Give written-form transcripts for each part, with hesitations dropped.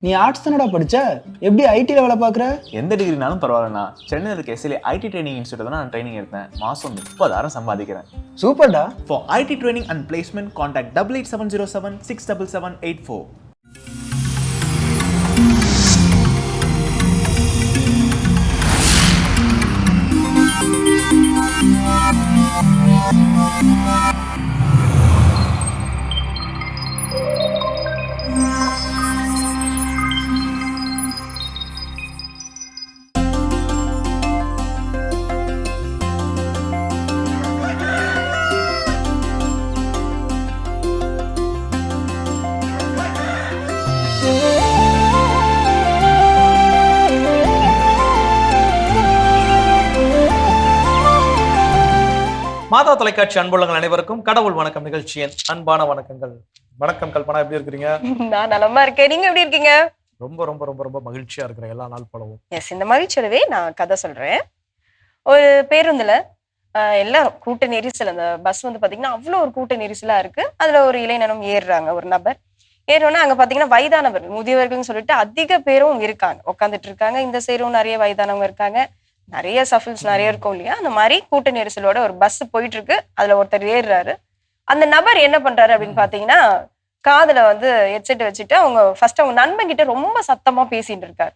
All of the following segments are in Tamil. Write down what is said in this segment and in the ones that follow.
நீ ஆர்ட்ஸ் தானடா படிச்ச, எப்படி ஐடில வேலை பார்க்குற? எந்த டிகிரினாலும் பரவாயில்லண்ணா. சென்னையில் இருக்க எஸ்எல்ஏ ஐடி ட்ரைனிங் இன்ஸ்டியூட் தான் நான் ட்ரைனிங் எடுத்தேன். மாதம் 30,000 சம்பாதிக்கிறேன். சூப்பர்டா. For IT training and placement contact 8870767784. மாதா தொலைக்காட்சி அன்புள்ளங்கள் அனைவருக்கும் கடவுள் வணக்கம் நிகழ்ச்சியின் அன்பான வணக்கங்கள். வணக்கம் கல்பனா, எப்படி இருக்கிறீங்க? நான் நலமா இருக்கேன். நீங்க எப்படி இருக்கீங்க? ரொம்ப ரொம்ப ரொம்ப ரொம்ப மகிழ்ச்சியா இருக்கிறேன் எல்லா நாள் போலவும். எஸ், இந்த மகிழ்ச்சியோடவே நான் கதை சொல்றேன். ஒரு பேருந்துல எல்லாரும் கூட்ட நெரிசல், அந்த பஸ் வந்து பாத்தீங்கன்னா அவ்வளவு ஒரு கூட்ட நெரிசலா இருக்கு. அதுல ஒரு இளைஞனும் ஏறுறாங்க, ஒரு நபர் ஏறோன்னா அங்க பாத்தீங்கன்னா வயதானவர்கள், முதியவர்கள்னு சொல்லிட்டு அதிக பேரும் இருக்காங்க, உட்காந்துட்டு இருக்காங்க. இந்த சைடும் நிறைய வயதானவங்க இருக்காங்க, நிறைய சஃபில்ஸ் நிறைய இருக்கும் இல்லையா. அந்த மாதிரி கூட்ட நெரிசலோட ஒரு பஸ் போயிட்டு இருக்கு. அதுல ஒருத்தர் ஏறுறாரு. அந்த நபர் என்ன பண்றாரு அப்படின்னு பாத்தீங்கன்னா, காதுல வந்து ஹெட்செட் வச்சுட்டு அவங்க நண்பன் கிட்ட ரொம்ப சத்தமா பேசிட்டு இருக்காரு.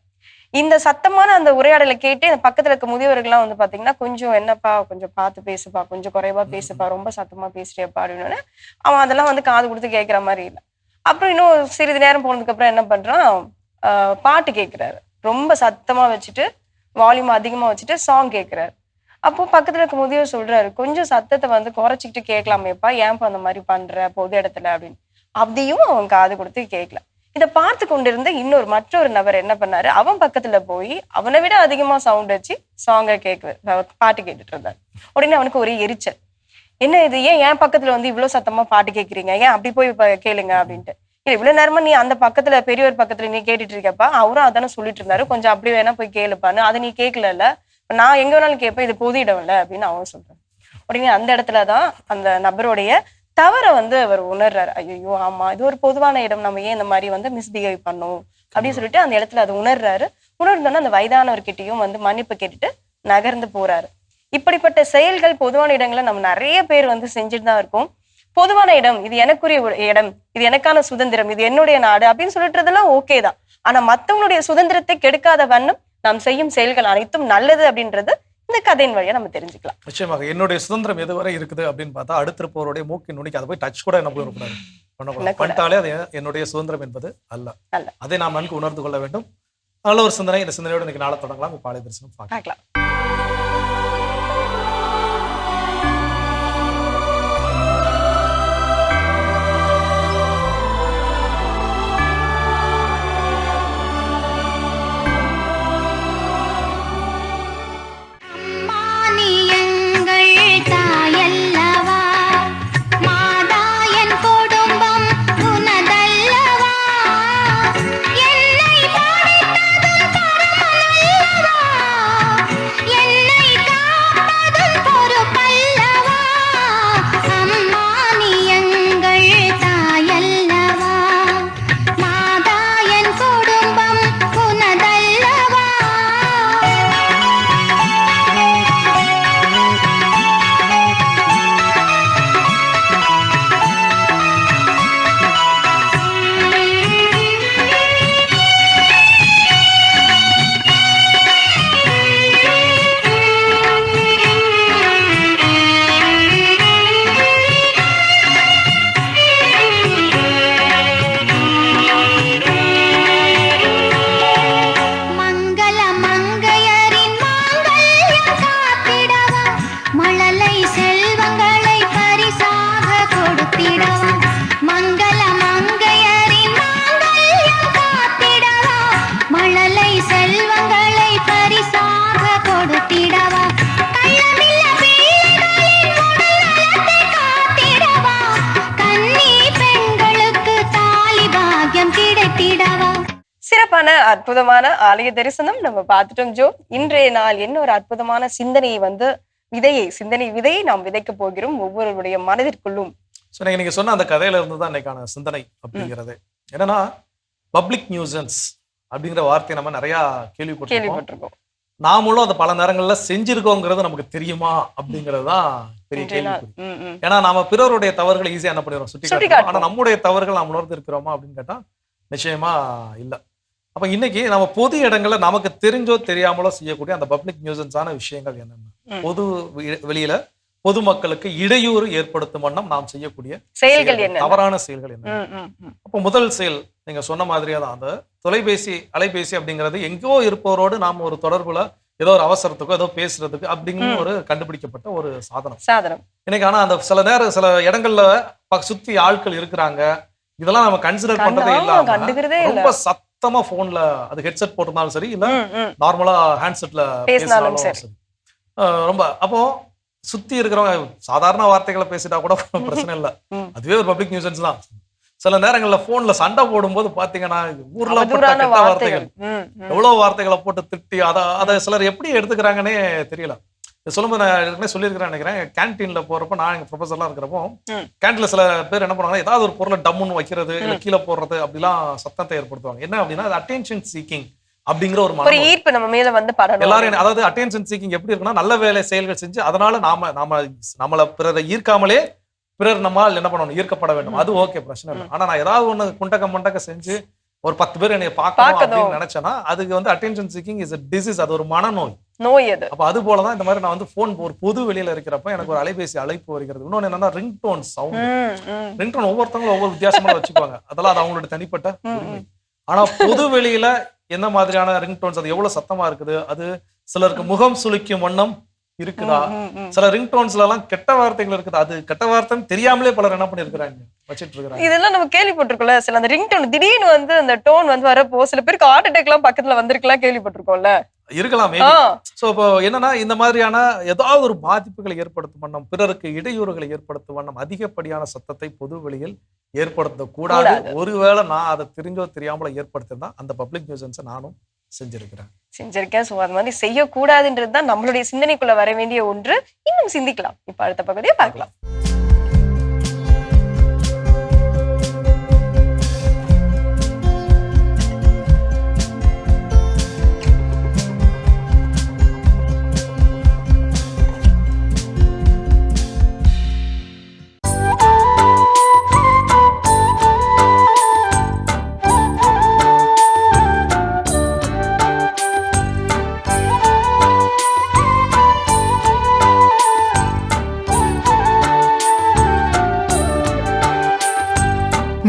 இந்த சத்தமான அந்த உரையாடலை கேட்டு இந்த பக்கத்துல இருக்க முதியவர்கள்லாம் வந்து பாத்தீங்கன்னா, கொஞ்சம் என்னப்பா, கொஞ்சம் பார்த்து பேசுப்பா, கொஞ்சம் குறைவா பேசுப்பா, ரொம்ப சத்தமா பேசுறியப்பா அப்படின்னு அவன் அதெல்லாம் வந்து காது கொடுத்து கேட்கிற மாதிரி இல்லை. அப்புறம் இன்னும் சிறிது நேரம் போனதுக்கு அப்புறம் என்ன பண்றான், பாட்டு கேட்கிறாரு. ரொம்ப சத்தமா வச்சுட்டு, வால்யூம் அதிகமா வச்சுட்டு சாங் கேட்கிறாரு. அப்போ பக்கத்துல இருக்க முதியவர் சொல்றாரு, கொஞ்சம் சத்தத்தை வந்து குறைச்சிக்கிட்டு கேட்கலாமேப்பா, ஏன்ப்பா அந்த மாதிரி பண்ற பொது இடத்துல அப்படின்னு. அதையும் அவன் காது கொடுத்து கேட்கல. இதை பார்த்து கொண்டிருந்த மற்றொரு நபர் என்ன பண்ணாரு, அவன் பக்கத்துல போய் அவனை விட அதிகமா சவுண்ட் வச்சு சாங்கை பாட்டு கேட்டுட்டு இருந்தாரு. உடனே அவனுக்கு ஒரே எரிச்சல். என்ன இது, ஏன் பக்கத்துல வந்து இவ்வளவு சத்தமா பாட்டு கேட்கறீங்க, ஏன் அப்படி போய் கேளுங்க அப்படின்ட்டு. இல்ல, இவ்வளவு நேரமா நீ அந்த பக்கத்துல பெரியவர் பக்கத்துல நீ கேட்டுட்டு இருக்கப்பா, அவரும் அதானே சொல்லிட்டு இருந்தாரு, கொஞ்சம் அப்படி வேணா போய் கேளுப்பான்னு. அதை நீ கேட்கல, நான் எங்க வேணாலும் கேட்பேன், இது பொது இடம் இல்ல அப்படின்னு அவன் சொல்றான். உடனே அந்த இடத்துலதான் அந்த நபருடைய தவறை வந்து அவர் உணர்றாரு. ஐயோ ஆமா, இது ஒரு பொதுவான இடம், நம்ம ஏன் இந்த மாதிரி வந்து மிஸ்பிஹேவ் பண்ணும் அப்படின்னு சொல்லிட்டு அந்த இடத்துல அதை உணர்றாரு. உணர்ந்தோன்னா அந்த வயதானவர்கிட்டையும் வந்து மன்னிப்பு கேட்டுட்டு நகர்ந்து போறாரு. இப்படிப்பட்ட செயல்கள் பொதுவான இடங்களை நம்ம நிறைய பேர் வந்து செஞ்சுட்டு தான் இருக்கோம். பொதுவான இடம், இது எனக்குரிய இடம், இது எனக்கான சுதந்திரம், இது என்னுடைய நாடு அப்படின்னு சொல்லிட்டுறதெல்லாம் ஓகே தான். ஆனா மத்தவங்களுடைய சுதந்திரத்தை கெடுக்காத வண்ணம் நாம் செய்யும் செயல்கள் அனைத்தும் நல்லது அப்படின்றது இந்த கதையின் வழியா நம்ம தெரிஞ்சுக்கலாம். நிச்சயமாக என்னுடைய சுதந்திரம் எதுவரை இருக்குது அப்படின்னு பார்த்தா, அடுத்திருப்பவருடைய மூக்கின் நுனிக்கு அதை போய் டச் கூட என்ன போயிடக்கூடாது, பண்ணிட்டாலே அது என்னுடைய சுதந்திரம் என்பது அல்ல. அதை நாம் நன்கு உணர்ந்து கொள்ள வேண்டும். நல்ல ஒரு சிந்தனை. இந்த சிந்தனையோடு இன்னைக்கு நாளை தொடங்கலாம். பாலை தரிசனம் பார்க்கலாம். அற்புதமான ஆலய தரிசனம் நம்ம பார்த்துட்டோம் ஜோ. இன்றைய நாள் என்ன ஒரு அற்புதமான சிந்தனையை வந்து சிந்தனை விதையை நாம் விதைக்க போகிறோம் ஒவ்வொருடைய மனதிற்குள்ளும். நீங்க சொன்ன அந்த கதையில இருந்து தான் இன்னைக்கான சிந்தனை அப்படிங்கிறது. என்னன்னா, பப்ளிக் நியூசன்ஸ் அப்படிங்கிற வார்த்தையை நம்ம நிறைய கேள்விப்பட்டிருக்கோம். கேள்விப்பட்டிருக்கோம். நாமளும் அதை பல நேரங்கள்ல செஞ்சிருக்கோங்கிறது நமக்கு தெரியுமா அப்படிங்கிறது தான் பெரிய கேள்வி. ஏன்னா நாம பிறருடைய தவறுகளை ஈஸியா என்ன பண்ணிடுறோம், சுட்டி காட்டுறோம். ஆனா நம்முடைய தவறுகள் நாம் உணர்ந்து இருக்கிறோமா அப்படின்னு கேட்டா நிச்சயமா இல்ல. அப்ப இன்னைக்கு நம்ம பொது இடங்கள்ல நமக்கு தெரிஞ்சோ தெரியாமலோ செய்யக்கூடிய அந்த பப்ளிக் நியூசன்ஸான விஷயங்கள் என்னென்ன, பொது வெளியில பொதுமக்களுக்கு இடையூறு ஏற்படுத்தும் வண்ணம் நாம் செய்யக்கூடிய செயல்கள் என்ன, தவறான செயல்கள் என்ன. அப்போ முதல் செயல் நீங்க சொன்ன மாதிரியே தான், அந்த அலைபேசி அப்படிங்கிறது எங்கோ இருப்பவரோடு நாம் ஒரு தொடர்புல ஏதோ ஒரு அவசரத்துக்கோ ஏதோ பேசுறதுக்கு அப்படிங்கிற ஒரு கண்டுபிடிக்கப்பட்ட ஒரு சாதனம் இன்னைக்கு. ஆனா அந்த சில இடங்கள்ல சுத்தி ஆட்கள் இருக்கிறாங்க, இதெல்லாம் நம்ம கன்சிடர் பண்றதே இல்லாம ரொம்ப சத்தமா போன்ல அது ஹெட்செட் போட்டிருந்தாலும் சரி, இல்ல நார்மலா ஹேண்ட்செட்ல பேசினாலும் சரி, ரொம்ப அப்போ சுத்தி இருக்கிறவங்க சாதாரண வார்த்தைகளை பேசிட்டா கூட பிரச்சனை இல்லை, அதுவே ஒரு பப்ளிக் நியூசன்ஸ் தான். சில நேரங்கள்ல போன்ல சண்டை போடும்போது பாத்தீங்கன்னா ஊர்ல கெட்ட வார்த்தைகள், எவ்வளவு வார்த்தைகளை போட்டு திட்டி அதை சிலர் எப்படி எடுத்துக்கிறாங்கன்னே தெரியல. சொல்லும்போது நான் ஏற்கனவே சொல்லியிருக்கிறேன் நினைக்கிறேன், கேன்டீன்ல போறப்ப நான் எங்க ப்ரொஃபஸர்லாம் இருக்கிறப்போ கேன்டீன்ல சில பேர் என்ன பண்ணுவாங்கன்னா ஏதாவது ஒரு பொருளை டம்முன்னு வைக்கிறது இல்ல கீழே போடுறது அப்படிலாம் சத்தத்தை ஏற்படுத்துவாங்க. என்ன அப்படின்னா அது அட்டென்ஷன் சீக்கிங் அப்படிங்கிற ஒரு ஈர்ப்பு நம்ம மேல வந்து எல்லாரும், அதாவது அட்டென்ஷன் சீக்கிங் எப்படி இருக்குன்னா நல்ல வேலை செயல்கள் செஞ்சு அதனால நம்மள பிறரை ஈர்க்காமலே பிறர் நம்மால் என்ன பண்ணணும், ஈர்க்கப்பட வேண்டும். அது ஓகே, பிரச்சனை இல்லை. ஆனா நான் ஏதாவது ஒண்ணு குண்டக்க செஞ்சு ஒரு 10 பேர் என்னை பார்க்கணும் அப்படின்னு நினைச்சேன்னா அதுக்கு வந்து attention seeking is a disease, அது ஒரு மனநோய் அது. அப்ப அது போலதான் இந்த மாதிரி நான் வந்து போன் ஒரு பொது வெளியில இருக்கிறப்ப எனக்கு ஒரு அலைபேசி அழைப்பு வருகிறது. இன்னொன்னு என்னன்னா ரிங்டோன் சவுண்ட். ரிங்டோன் ஒவ்வொருத்தவங்களும் ஒவ்வொரு வித்தியாசமா வச்சுக்குவாங்க, அதெல்லாம் அது அவங்களோட தனிப்பட்ட உரிமை. ஆனா பொது வெளியில என்ன மாதிரியான ரிங்டோன்ஸ், அது எவ்வளவு சத்தமா இருக்குது, அது சிலருக்கு முகம் சுளிக்கும் வண்ணம் இருக்குதா, சில ரிங்டோன்ஸ்ல எல்லாம் கெட்ட வார்த்தைகள் இருக்குது, அது கெட்ட வார்த்தைன்னு தெரியாமலே பலர் என்ன பண்ணிருக்கிறாங்க, வச்சிட்டு இருக்காங்க. இதெல்லாம் நம்ம கேள்விப்பட்டிருக்கோம்ல, சில அந்த ரிங்டோன் திடீர்னு வந்து அந்த டோன் வந்து வரப்போ சில பேருக்கு ஹார்ட் அட்டாக் எல்லாம் பக்கத்துல வந்திருக்கலாம், கேள்விப்பட்டிருக்கோம்ல. இருக்கலாம். சோ இப்போ என்னன்னா இந்த மாதிரியான ஏதாவது ஒரு பாதிப்புகளை ஏற்படுத்தும் வண்ணம், பிறருக்கு இடையூறுகளை ஏற்படுத்தும் வண்ணம் அதிகப்படியான சத்தத்தை பொது வெளியில் ஏற்படுத்த கூடாது. ஒருவேளை நான் அதை தெரிஞ்சோ தெரியாமல ஏற்படுத்தினா அந்த பப்ளிக் நியூசன்ஸை நானும் செஞ்சிருக்கேன். சோ அது மாதிரி செய்யக்கூடாதுன்றதுதான் நம்மளுடைய சிந்தனைக்குள்ள வர வேண்டிய ஒன்று. இன்னும் சிந்திக்கலாம். இப்ப அடுத்த பகுதியை பார்க்கலாம்.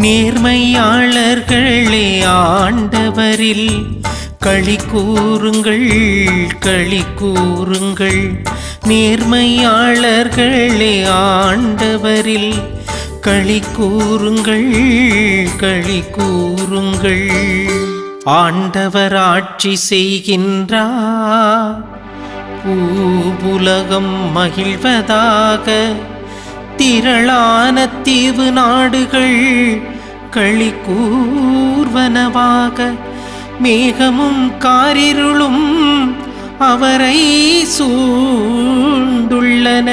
நேர்மையாளர்களே ஆண்டவரில் களி கூறுங்கள், களி கூறுங்கள். நேர்மையாளர்களே ஆண்டவரில் களி கூறுங்கள், களி கூறுங்கள். ஆண்டவர் ஆட்சி செய்கின்றார், பூவுலகம் மகிழ்வதாக. திரளான தீவு நாடுகள் களி கூர்வனவாக. மேகமும் காரிருளும் அவரை சூழ்ந்துள்ளன.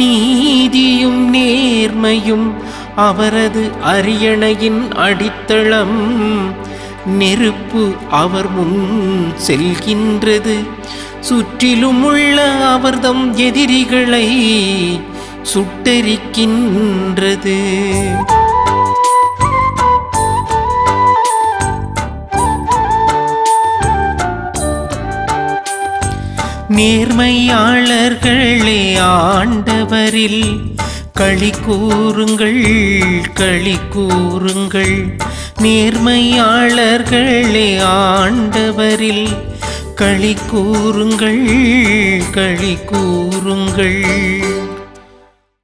நீதியும் நேர்மையும் அவரது அரியணையின் அடித்தளம். நெருப்பு அவர் முன் செல்கின்றது, சுற்றிலும் உள்ள அவர்தம் எதிரிகளை சுட்டெரிக்கின்றது. நேர்மையாளர்களே ஆண்டவரில் களி கூறுங்கள், களி கூறுங்கள். நேர்மையாளர்களே ஆண்டவரில் களி கூறுங்கள், களி கூறுங்கள்.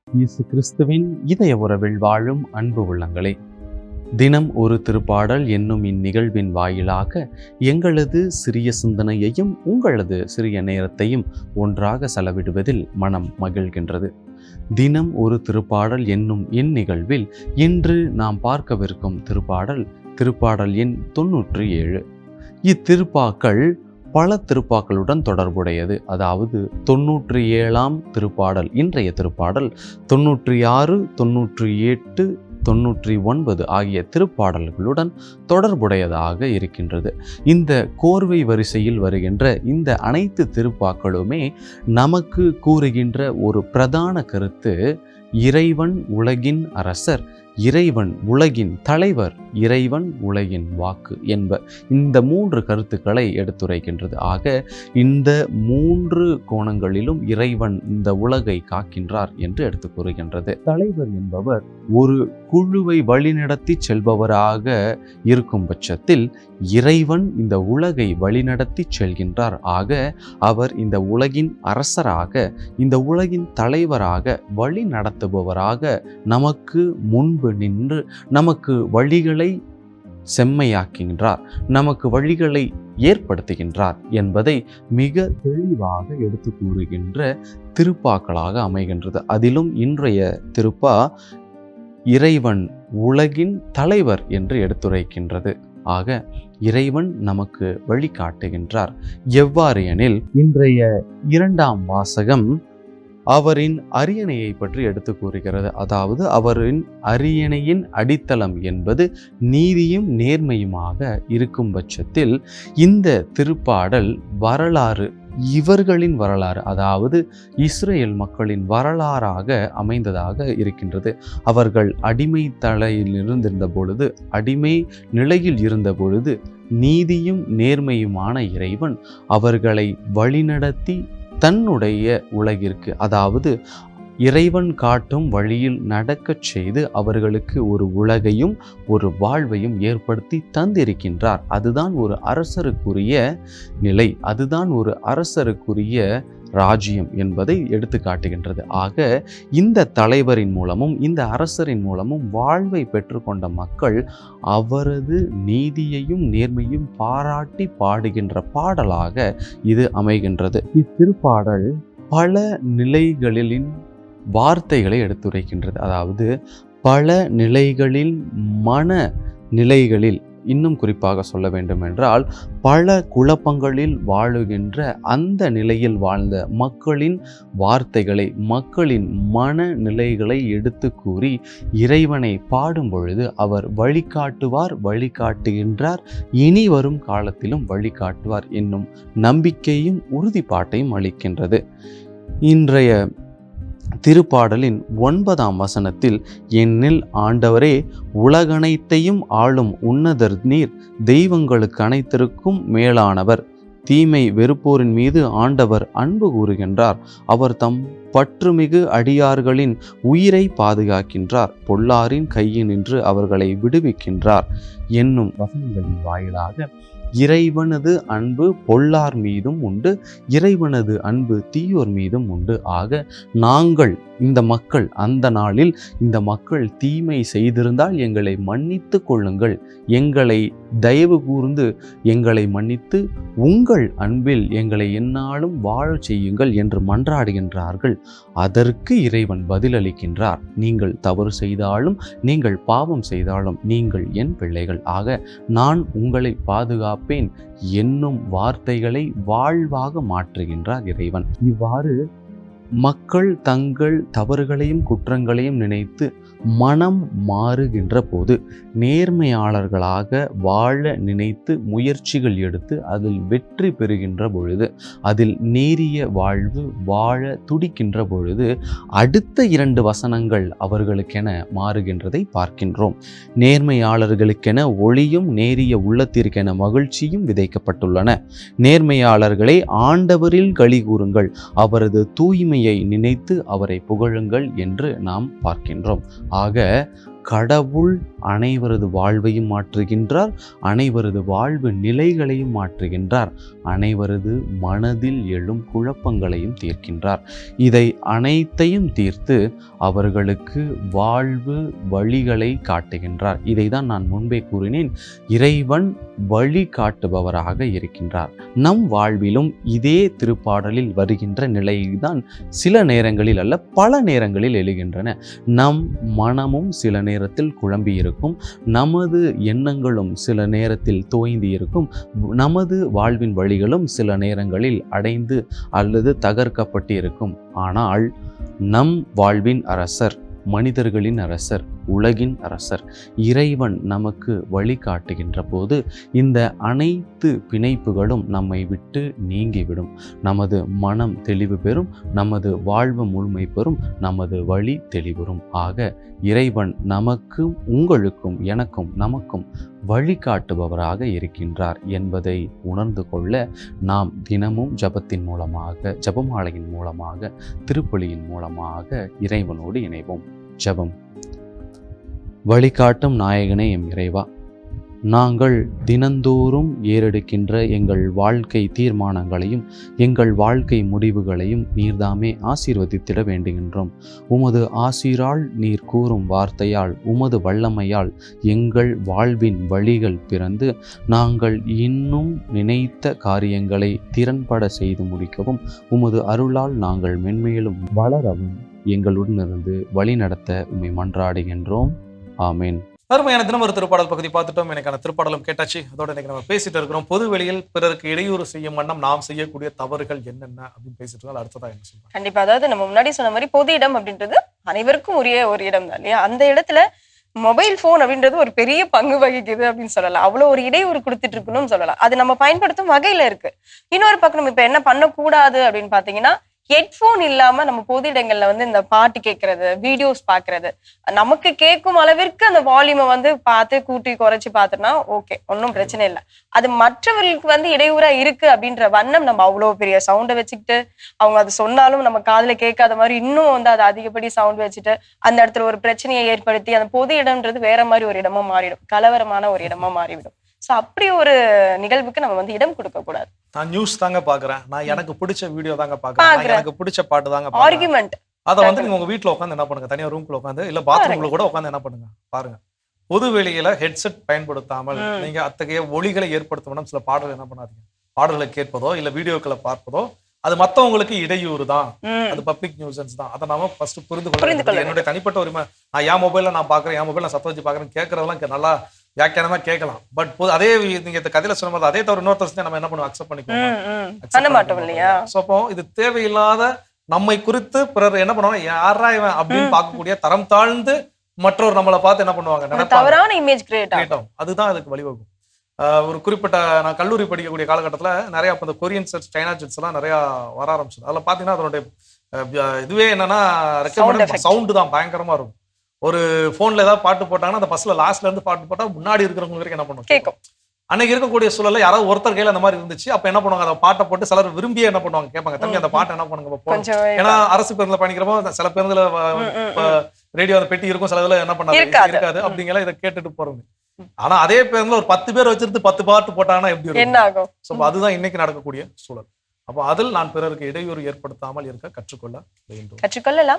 இயேசு கிறிஸ்துவின் இதய உறவில் வாழும் அன்பு உள்ளங்களே, தினம் ஒரு திருப்பாடல் என்னும் இந்நிகழ்வின் வாயிலாக எங்களது சிறிய சிந்தனையையும் உங்களது சிறிய நேரத்தையும் ஒன்றாக செலவிடுவதில் மனம் மகிழ்கின்றது. தினம் ஒரு திருப்பாடல் என்னும் இந்நிகழ்வில் இன்று நாம் பார்க்கவிருக்கும் திருப்பாடல் எண் 97. இத்திருப்பாக்கள் பல திருப்பாக்களுடன் தொடர்புடையது. அதாவது 97ஆம் திருப்பாடல், இன்றைய திருப்பாடல் 96, 98, 99 ஆகிய திருப்பாடல்களுடன் தொடர்புடையதாக இருக்கின்றது. இந்த கோர்வை வரிசையில் வருகின்ற இந்த அனைத்து திருப்பாக்களுமே நமக்கு கூறுகின்ற ஒரு பிரதான கருத்து, இறைவன் உலகின் அரசர், இறைவன் உலகின் தலைவர், இறைவன் உலகின் வாக்கு என்ப இந்த 3 கருத்துக்களை எடுத்துரைக்கின்றது. ஆக இந்த 3 கோணங்களிலும் இறைவன் இந்த உலகை காக்கின்றார் என்று எடுத்து கூறுகின்றது. தலைவர் என்பவர் ஒரு குழுவை வழிநடத்தி செல்பவராக இருக்கும் பட்சத்தில் இறைவன் இந்த உலகை வழிநடத்தி செல்கின்றார். ஆக அவர் இந்த உலகின் அரசராக, இந்த உலகின் தலைவராக, வழி நடத்துபவராக நமக்கு முன்பு நின்று நமக்கு வழிகளை செம்மையாக்குகின்றார், நமக்கு வழிகளை ஏற்படுத்துகின்றார் என்பதை மிக தெளிவாக எடுத்து கூறுகின்ற திருப்பாக்களாக அமைகின்றது. அதிலும் இன்றைய திருப்பா இறைவன் உலகின் தலைவர் என்று எடுத்துரைக்கின்றது. ஆக இறைவன் நமக்கு வழிகாட்டுகின்றார். எவ்வாறு எனில், இன்றைய 2ஆம் வாசகம் அவரின் அரியணையை பற்றி எடுத்து கூறுகிறது. அதாவது அவரின் அரியணையின் அடித்தளம் என்பது நீதியும் நேர்மையுமாக இருக்கும் பட்சத்தில் இந்த திருப்பாடல் வரலாறு, இவர்களின் வரலாறு, அதாவது இஸ்ரேல் மக்களின் வரலாறாக அமைந்ததாக இருக்கின்றது. அவர்கள் அடிமை தலையில் இருந்திருந்த பொழுது, அடிமை நிலையில் இருந்த பொழுது நீதியும் நேர்மையுமான இறைவன் அவர்களை வழிநடத்தி தன்னுடைய உலகிற்கு, அதாவது இறைவன் காட்டும் வழியில் நடக்கச் செய்து அவர்களுக்கு ஒரு உலகையும் ஒரு வாழ்வையும் ஏற்படுத்தி தந்திருக்கின்றார். அதுதான் ஒரு அரசருக்குரிய நிலை, அதுதான் ஒரு அரசருக்குரிய ராஜ்யம் என்பதை எடுத்து காட்டுகின்றது. ஆக இந்த தலைவரின் மூலமும் இந்த அரசரின் மூலமும் வாழ்வை பெற்றுக்கொண்ட மக்கள் அவரது நீதியையும் நேர்மையும் பாராட்டி பாடுகின்ற பாடலாக இது அமைகின்றது. இத்திருப்பாடல் பல நிலைகளின் வார்த்தைகளை எடுத்துரைக்கின்றது. அதாவது பல நிலைகளில், மன நிலைகளில், இன்னும் குறிப்பாக சொல்ல வேண்டும் என்றால் பல குழப்பங்களில் வாழுகின்ற அந்த நிலையில் வாழ்ந்த மக்களின் வார்த்தைகளை, மக்களின் மனநிலைகளை எடுத்து கூறி இறைவனை பாடும் பொழுது அவர் வழிகாட்டுவார், வழிகாட்டுகின்றார், இனி வரும் காலத்திலும் வழிகாட்டுவார் என்னும் நம்பிக்கையும் உறுதிப்பாட்டையும் அளிக்கின்றது. இன்றைய திருப்பாடலின் 9ஆம் வசனத்தில், என்னில் ஆண்டவரே உலகனைத்தையும் ஆளும் உன்னதர் நீர், தெய்வங்களுக்கு அனைத்திற்கும் மேலானவர், தீமை வெறுப்போரின் மீது ஆண்டவர் அன்பு கூறுகின்றார், அவர் தம் பற்றுமிகு அடியார்களின் உயிரை பாதுகாக்கின்றார், பொல்லாரின் கையினின்று அவர்களை விடுவிக்கின்றார் என்னும் வசனங்களின் வாயிலாக இறைவனது அன்பு பொல்லார் மீதும் உண்டு, இறைவனது அன்பு தீயோர் மீதும் உண்டு. ஆக நாங்கள், இந்த மக்கள், அந்த நாளில் இந்த மக்கள் தீமை செய்திருந்தால் எங்களை மன்னித்து கொள்ளுங்கள், எங்களை தயவு கூர்ந்து எங்களை மன்னித்து உங்கள் அன்பில் எங்களை எந்நாளும் வாழச் செய்யுங்கள் என்று மன்றாடுகின்றார்கள். அதற்கு இறைவன் பதிலளிக்கின்றார், நீங்கள் தவறு செய்தாலும், நீங்கள் பாவம் செய்தாலும் நீங்கள் என் பிள்ளைகள், ஆக நான் உங்களை பாதுகாப்பேன் என்னும் வார்த்தைகளை வாழ்வாக மாற்றுகின்றார் இறைவன். இவ்வாறு மக்கள் தங்கள் தவறுகளையும் குற்றங்களையும் நினைத்து மனம் மாறுகின்ற போது, நேர்மையாளர்களாக வாழ நினைத்து முயற்சிகள் எடுத்து அதில் வெற்றி பெறுகின்ற பொழுது, அதில் நேரிய வாழ்வு வாழ துடிக்கின்ற பொழுது அடுத்த 2 வசனங்கள் அவர்களுக்கென மாறுகின்றதை பார்க்கின்றோம். நேர்மையாளர்களுக்கென ஒளியும் நேரிய உள்ளத்திற்கென மகிழ்ச்சியும் விதைக்கப்பட்டுள்ளன. நேர்மையாளர்களை ஆண்டவரில் களி கூறுங்கள், அவரது தூய்மையை நினைத்து அவரை புகழுங்கள் என்று நாம் பார்க்கின்றோம். ஆக கடவுள் அனைவரது வாழ்வையும் மாற்றுகின்றார், அனைவரது வாழ்வு நிலைகளையும் மாற்றுகின்றார், அனைவரது மனதில் எழும் குழப்பங்களையும் தீர்க்கின்றார். இதை அனைத்தையும் தீர்த்து அவர்களுக்கு வாழ்வு வழிகளை காட்டுகின்றார். இதை தான் நான் முன்பே கூறினேன், இறைவன் வழி காட்டுபவராக இருக்கின்றார். நம் வாழ்விலும் இதே திருப்பாடலில் வருகின்ற நிலைதான் சில நேரங்களில் அல்ல, பல நேரங்களில் எழுகின்றன. நம் மனமும் சில நேரத்தில் குழம்பி இருக்கும், நமது எண்ணங்களும் சில நேரத்தில் தோய்ந்து இருக்கும், நமது வாழ்வின் வழிகளும் சில நேரங்களில் அடைந்து அல்லது தகர்க்கப்பட்டு இருக்கும். ஆனால் நம் வாழ்வின் அரசர், மனிதர்களின் அரசர், உலகின் அரசர். இறைவன் நமக்கு வழிகாட்டுகின்ற போது இந்த அனைத்து பிணைப்புகளும் நம்மை விட்டு நீங்கிவிடும். நமது மனம் தெளிவு பெறும், நமது வாழ்வு முழுமை பெறும், நமது வழி தெளிவுறும். ஆக இறைவன் நமக்கும் உங்களுக்கும் எனக்கும் நமக்கும் வழிகாட்டுபவராக இருக்கின்றார் என்பதை உணர்ந்து கொள்ள நாம் தினமும் ஜபத்தின் மூலமாக, ஜபமாலையின் மூலமாக, திருப்பலியின் மூலமாக இறைவனோடு இணைவோம். ஜபம். வழிகாட்டும் நாயகனே எம் இறைவா, நாங்கள் தினந்தோறும் ஏறெடுக்கின்ற எங்கள் வாழ்க்கை தீர்மானங்களையும் எங்கள் வாழ்க்கை முடிவுகளையும் நீர்தாமே ஆசீர்வதித்திட வேண்டுகின்றோம். உமது ஆசீரால் நீர் கூறும் வார்த்தையால் உமது வல்லமையால் எங்கள் வாழ்வின் வழிகள் பிறந்து நாங்கள் இன்னும் நினைத்த காரியங்களை திறன்பட செய்து முடிக்கவும் உமது அருளால் நாங்கள் மென்மேலும் வளரவும் எங்களுடனிருந்து வழி நடத்த உம்மை மன்றாடுகின்றோம். ஆமேன். அருமையான தினம் ஒரு திருப்பாடல் பகுதி பார்த்துட்டோம். எனக்கான திருப்பாடலும் கேட்டாச்சு. அதோட இன்னைக்கு நம்ம பேசிட்டு இருக்கிறோம் பொது வெளியில் பிறருக்கு இடையூறு செய்யும் வண்ணம் நாம் செய்யக்கூடிய தவறுகள் என்னென்ன அப்படின்னு பேசிட்டு இருக்கோம். அடுத்ததா என்ன சொல்றோம்? கண்டிப்பா. அதாவது நம்ம முன்னாடி சொன்ன மாதிரி பொது இடம் அப்படின்றது அனைவருக்கும் உரிய ஒரு இடம் தான் இல்லையா? அந்த இடத்துல மொபைல் போன் அப்படின்றது ஒரு பெரிய பங்கு வகிக்குது அப்படின்னு சொல்லலாம். அவ்வளவு ஒரு இடையூறு கொடுத்துட்டு இருக்கணும்னு சொல்லலாம். அது நம்ம பயன்படுத்தும் வகையில இருக்கு. இன்னொரு பக்கம் நம்ம இப்ப என்ன பண்ணக்கூடாது அப்படின்னு பாத்தீங்கன்னா, ஹெட்போன் இல்லாம நம்ம பொது இடங்கள்ல வந்து இந்த பாட்டு கேட்கறது, வீடியோஸ் பாக்குறது, நமக்கு கேட்கும் அளவிற்கு அந்த வால்யூமை வந்து பார்த்து கூட்டி குறைச்சி பார்த்தோம்னா ஓகே, ஒன்றும் பிரச்சனை இல்லை. அது மற்றவர்களுக்கு வந்து இடையூறா இருக்கு அப்படின்ற வண்ணம் நம்ம அவ்வளவு பெரிய சவுண்டை வச்சுக்கிட்டு அவங்க அது சொன்னாலும் நம்ம காதுல கேட்காத மாதிரி இன்னும் வந்து அதை அதிகப்படி சவுண்ட் வச்சுட்டு அந்த இடத்துல ஒரு பிரச்சனையை ஏற்படுத்தி அந்த பொது இடம்ன்றது வேற மாதிரி ஒரு இடமா மாறிடும், கலவரமான ஒரு இடமா மாறிவிடும். சோ அப்படி ஒரு நிகழ்வுக்கு நம்ம வந்து இடம் கொடுக்க கூடாது. நான் நியூஸ் தாங்க பாக்குறேன், நான் எனக்கு பிடிச்ச வீடியோ தாங்க பாக்குறேன், எனக்கு பிடிச்ச பாட்டு தாங்க ஆர்குமெண்ட், அதை வந்து நீங்க உங்க வீட்டுல உட்காந்து என்ன பண்ணுங்க, தனியா ரூம்குள்ள உட்காந்து இல்ல பாத்ரூம்ல கூட உட்காந்து என்ன பண்ணுங்க பாருங்க. பொது வெளியில ஹெட்செட் பயன்படுத்தாமல் நீங்க அத்தகைய ஒலிகளை ஏற்படுத்தணும். சில பாடல்கள் என்ன பண்ணாதீங்க, பாடல்களை கேட்பதோ இல்ல வீடியோக்களை பார்ப்பதோ அது மத்தவங்களுக்கு இடையூறு தான், அது பப்ளிக் நியூசன்ஸ் தான். அதை நாம ஃபர்ஸ்ட் புரிந்து கொள்ள. என்னுடைய தனிப்பட்ட உரிமை, நான் என் மொபைல்ல நான் பாக்குறேன், என் மொபைல் நான் சத்த வச்சு பாக்குறேன், கேட்கறதெல்லாம் நல்லா வியாக்கியானமா கேட்கலாம். பட் அதே நீங்க இந்த கதையில சொன்ன மாதிரி அதே தவிர இன்னொருத்தர் நம்ம என்ன பண்ணுவோம், அக்செப்ட் பண்ணிக்குவோம். சோ அப்போ இது தேவையில்லாத நம்மை குறித்து பிறர் என்ன பண்ணுவாங்க, யாரா இவன் அப்படின்னு பார்க்கக்கூடிய தரம் தாழ்ந்து மற்றவர் நம்மளை பார்த்து என்ன பண்ணுவாங்க, தவறான இமேஜ் கிரியேட் ஆகும். அதுதான் அதுக்கு வழிவகும். ஒரு குறிப்பிட்ட நான் கல்லூரி படிக்கக்கூடிய காலகட்டத்தில் நிறைய இந்த கொரியன் செட்ஸ், சைனா செட்ஸ் எல்லாம் நிறைய வர ஆரம்பிச்சது. அதில் பார்த்தீங்கன்னா அதனுடைய இதுவே என்னன்னா ரெக்கமெண்ட் சவுண்டு தான் பயங்கரமா இருக்கும். ஒரு போன்ல ஏதாவது பாட்டு போட்டாங்கன்னா அந்த பஸ்ல லாஸ்ட்ல இருந்து பாட்டு போட்டா முன்னாடி இருக்கிறவங்க வரைக்கும் என்ன பண்ணுவோம் கேட்கும். அன்னைக்கு இருக்கக்கூடிய சூழல்ல யாராவது ஒருத்தர் கையில அந்த மாதிரி இருந்துச்சு, அப்ப என்ன பண்ணுவாங்க, அந்த பாட்டை போட்டு சிலர் விரும்பியே என்ன பண்ணுவாங்க, கேட்பாங்க தம்பி அந்த பாட்டை என்ன பண்ணுங்க. ஏன்னா அரசு பேருந்துல பயணிக்கிறப்போ சில பேருந்துல ரேடியோ அந்த பெட்டி இருக்கும், சில இதுல என்ன பண்ணாது இருக்காது, அப்படிங்கலாம் இதை கேட்டுட்டு போறவங்க. ஆனா அதே பேருந்துல ஒரு 10 பேர் வச்சிருந்து 10 பாட்டு போட்டாங்கன்னா எப்படி என்ன ஆகும்? சோ அதுதான் இன்னைக்கு நடக்கக்கூடிய சூழல். அப்போ அதில் நான் பிறருக்கு இடையூறு ஏற்படுத்தாமல் இருக்க கற்றுக்கொள்ளலாம்.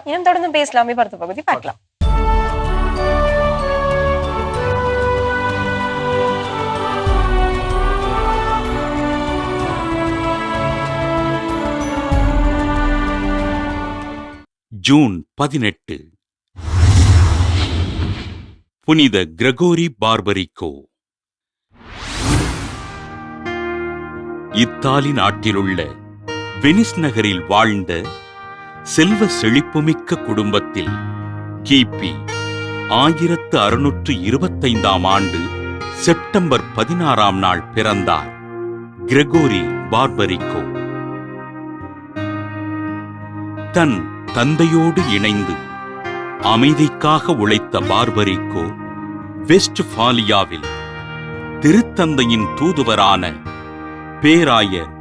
இன்னும் தொடர்ந்து பேசலாமே, அடுத்த பகுதி பார்க்கலாம். ஜூன் 18 புனித கிரகோரி பார்பரிக்கோ. இத்தாலி நாட்டிலுள்ள வெனிஸ் நகரில் வாழ்ந்த செல்வ செழிப்புமிக்க குடும்பத்தில் கிபி 1625ஆம் ஆண்டு செப்டம்பர் 16ஆம் நாள் பிறந்தார் கிரகோரி பார்பரிக்கோ. தன் தந்தையோடு இணைந்து அமைதிக்காக உழைத்த பார்பரிக்கோ வெஸ்ட்பாலியாவில் திருத்தந்தையின் தூதுவரான பேராயர்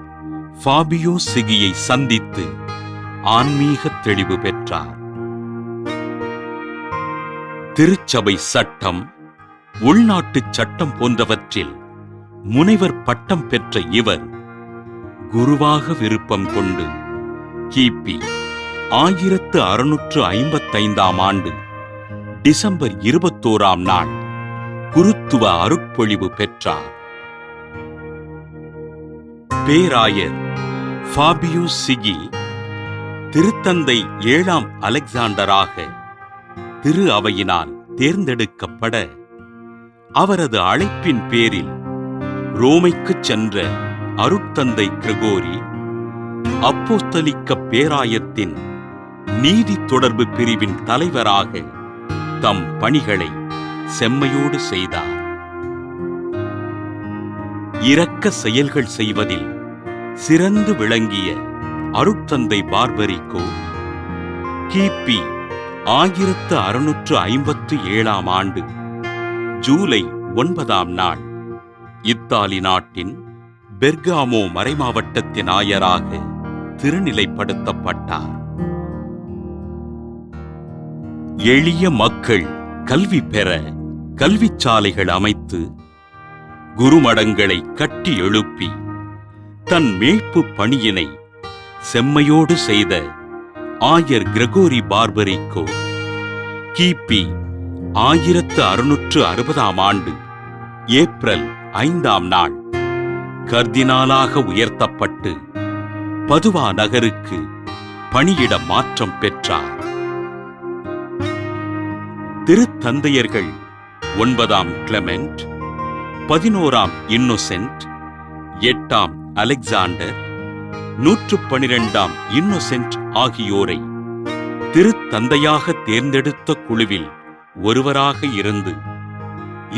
ஃபாபியோ சிகியை சந்தித்து ஆன்மீக தெளிவு பெற்றார். திருச்சபை சட்டம், உள்நாட்டு சட்டம் போன்றவற்றில் முனைவர் பட்டம் பெற்ற இவர் குருவாக விருப்பம் கொண்டு கிபி 1655ஆம் ஆண்டு டிசம்பர் 21ஆம் நாள் குருத்துவ அருட்பொழிவு பெற்றார். பேராயர் ஃபாபியோ சிகி திருத்தந்தை 7ஆம் அலெக்சாண்டராக திரு அவையினால் தேர்ந்தெடுக்கப்பட அவரது அழைப்பின் பேரில் ரோமைக்கு சென்ற அருட்தந்தை கிரகோரி அப்போஸ்தலிக்க பேராயத்தின் நீதி தொடர்பு பிரிவின் தலைவராக தம் பணிகளை செம்மையோடு செய்தார். இரக்க செயல்கள் செய்வதில் சிறந்து விளங்கிய அருட்தந்தை பார்பரிக்கோ கிபி 1657 ஆண்டு ஜூலை 9ஆம் நாள் இத்தாலி நாட்டின் பெர்காமோ மறைமாவட்டத்தின் ஆயராக திருநிலைப்படுத்தப்பட்டார். எளிய மக்கள் கல்வி பெற கல்விச்சாலைகள் அமைத்து குருமடங்களை கட்டி எழுப்பி தன் மீட்பு பணியினை செம்மையோடு செய்த ஆயர் கிரகோரி பார்பரிக்கோ கிபி 1660ஆம் ஆண்டு ஏப்ரல் 5ஆம் நாள் கர்தினாலாக உயர்த்தப்பட்டு பதுவா நகருக்கு பணியிட மாற்றம் பெற்றார். திருத்தந்தையர்கள் 9ஆம் கிளமெண்ட், 11ஆம் இன்னோசென்ட், 8ஆம் அலெக்சாண்டர், 112ஆம் இன்னோசென்ட் ஆகியோரை திருத்தந்தையாக தேர்ந்தெடுத்த குழுவில் ஒருவராக இருந்து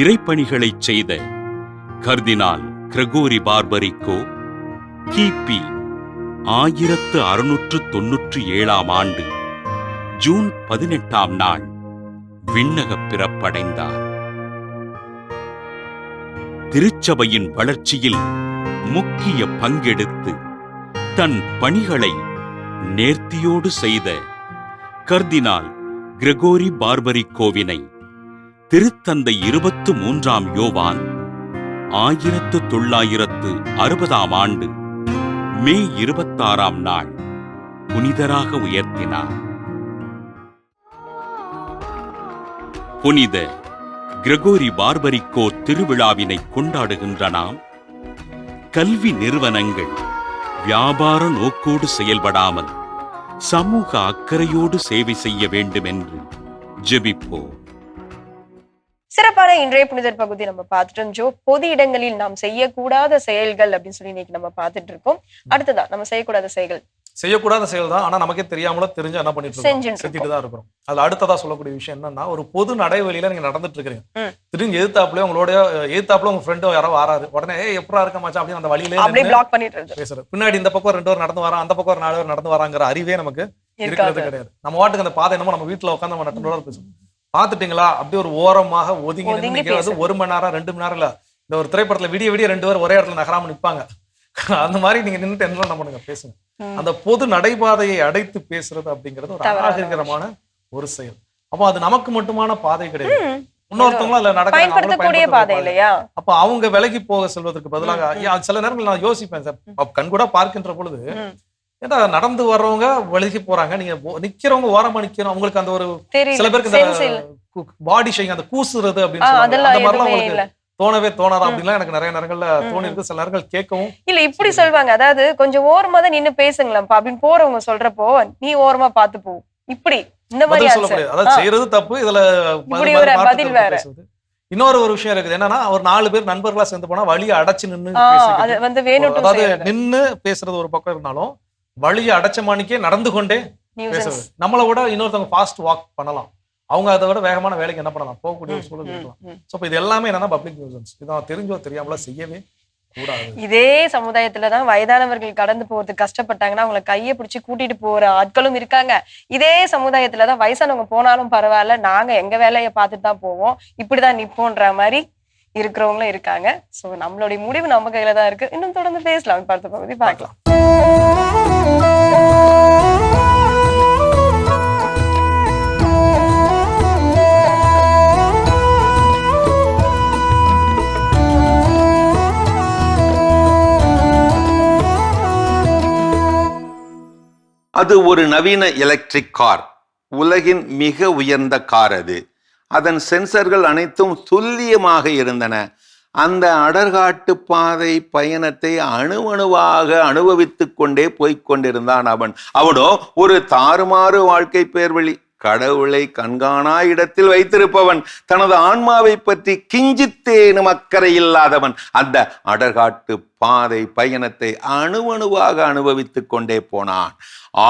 இறைப்பணிகளைச் செய்த கர்தினால் கிரகோரி பார்பரிக்கோ கிபி 1697ஆம் ஆண்டு ஜூன் 18ஆம் நாள் விண்ணகப் பிறப்படைந்தார். திருச்சபையின் வளர்ச்சியில் முக்கிய பங்கெடுத்து தன் பணிகளை நேர்த்தியோடு செய்த கர்தினால் கிரகோரி பார்பரிக்கோவினை திருத்தந்தை 23ஆம் யோவான் 1960ஆம் ஆண்டு மே 26ஆம் நாள் புனிதராக உயர்த்தினார். புனித கிரகோரி பார்பரிக்கோ திருவிழாவினை கொண்டாடுகின்ற நாம் கல்வி நிறுவனங்கள் வியாபார நோக்கோடு செயல்படாமல் சமூக அக்கறையோடு சேவை செய்ய வேண்டும் என்று ஜெபிப்போம். சிறப்பான இன்றைய புனிதர் பகுதி நம்ம பார்த்துட்டோம் ஜோ. பொது இடங்களில் நாம் செய்யக்கூடாத செயல்கள் அப்படின்னு சொல்லி இன்னைக்கு நம்ம பார்த்துட்டு இருக்கோம். அடுத்ததா நம்ம செய்யக்கூடாத செயல்கள். செய்யக்கூடாத செயல் தான், ஆனா நமக்கே தெரியாமலோ தெரிஞ்சு என்ன பண்ணிட்டு இருக்கோம், செஞ்சுட்டு தான் இருக்கிறோம். அதுல அடுத்ததா சொல்லக்கூடிய விஷயம் என்னன்னா, ஒரு பொது நடைவெளியில நீங்க நடந்துட்டு இருக்கீங்க, திடீர்னு எதிர்த்தாப்புல உங்களோட உங்க ஃப்ரெண்டு யாரோ வராது, உடனே எப்படா இருக்க மாச்சா அப்படின்னு அந்த வழியிலே பிளாக் பண்ணிட்டு பேசுறது. பின்னாடி இந்த பக்கம் 2 பேர் நடந்து வரான், அந்த பக்கம் ஒரு 4 பேர் நடந்து வராங்கிற அறிவே நமக்கு இருக்கிறது கிடையாது. நம்ம வாட்டுக்கு அந்த பாதை என்னமோ நம்ம வீட்டுல உட்காந்து நம்ம 2 பேர் பேசுவோம். பாத்துட்டீங்களா அப்படி ஒரு ஓரமாக ஒதுங்கி 1 மணி நேரம் 2 மணி நேரம் இல்ல, இந்த ஒரு திரைப்படத்துல விடிய 2 பேர் ஒரே இடத்துல நகராம நிற்பாங்க. அந்த மாதிரி நீங்க நின்றுட்டு என்ன பண்ணுங்க, பேசுங்க. அந்த பொது நடைபாதையை அடைத்து பேசுறது அப்படிங்கிறது ஒரு அநாகரிகமான ஒரு செயல். அப்போ அது நமக்கு மட்டுமான பாதை கிடையாது, இன்னொருத்தவங்களும் அதுல பயன்படுத்தக்கூடிய பாதை இல்லையா? அப்ப அவங்க விலகி போக செல்வதற்கு பதிலாக சில நேரங்கள் நான் யோசிப்பேன் சார், கண்கூடா பார்க்கின்ற பொழுது ஏன்னா நடந்து வர்றவங்க விலகி போறாங்க, நீங்க நிக்கிறவங்க ஓரமா நிக்கிறோம், உங்களுக்கு அந்த ஒரு சில பேருக்கு இந்த பாடி ஷேக்கிங், அந்த கூசுறது அப்படின்னு சொல்லுவாங்க, அந்த மாதிரிலாம் உங்களுக்கு தோணவே தோணாதா அப்படின்லாம் எனக்கு நிறைய நேரங்கள்ல தோணி இருக்கு. சில நேரங்கள் கேட்கவும் இல்ல இப்படி சொல்லுவாங்க, அதாவது கொஞ்சம் ஓரமா தான் நின்னு பேசுங்களேன்ப்பா அப்படின்னு போறவங்க சொல்றப்போ நீ ஓரமா பாத்து போ, இப்படி இந்த மாதிரி சொல்ல முடியாது. அதாவது செய்யறது தப்பு, இதுல பதில் வேற. இன்னொரு ஒரு விஷயம் இருக்குது என்னன்னா, ஒரு 4 பேர் நண்பர்களா சேர்ந்து போனா வழியை அடைச்சு நின்னு அதாவது நின்னு பேசுறது ஒரு பக்கம் இருந்தாலும் வழியை அடைச்ச மாணிக்கே நடந்து கொண்டே பேசுறது. நம்மளை விட இன்னொருத்தவங்க ஃபாஸ்ட் வாக் பண்ணலாம், அவங்க அதை விட வேகமான வேலைக்கு என்ன பண்ணலாம், போகக்கூடிய ஒரு சூழல் இருக்கலாம். சோ இது எல்லாமே என்னன்னா பப்ளிக் நியூசன்ஸ். இதான் தெரிஞ்சோ தெரியாமல செய்யவே கூடாது. இதே சமுதாயத்துலதான் வயதானவர்கள் கடந்து போறதுக்கு கஷ்டப்பட்டாங்கன்னா அவங்களை கையை பிடிச்சி கூட்டிட்டு போற ஆட்களும் இருக்காங்க. இதே சமுதாயத்துலதான் வயசானவங்க போனாலும் பரவாயில்ல, நாங்க எங்க வேலையை பார்த்துட்டு தான் போவோம், இப்படிதான் நிப்போன்ற மாதிரி இருக்கிறவங்களும் இருக்காங்க. சோ நம்மளுடைய முடிவு நம்ம கையில தான் இருக்கு. இன்னும் தொடர்ந்து பேசலாம், பார்த்த பகுதி பார்க்கலாம். அது ஒரு நவீன எலக்ட்ரிக் கார், உலகின் மிக உயர்ந்த கார் அது. அதன் சென்சர்கள் அனைத்தும் துல்லியமாக இருந்தன. அந்த அடர்காட்டு பாதை பயணத்தை அணுவணுவாக அனுபவித்துக் கொண்டே போய்கொண்டிருந்தான் அவனோ ஒரு தாறுமாறு வாழ்க்கை பேர்வழி. கடவுளை கண்காணா இடத்தில் வைத்திருப்பவன், தனது ஆன்மாவை பற்றி கிஞ்சித்தேனும் அக்கறை இல்லாதவன். அந்த அடர்காட்டு பாதை பயணத்தை அணுவணுவாக அனுபவித்துக் கொண்டே போனான்.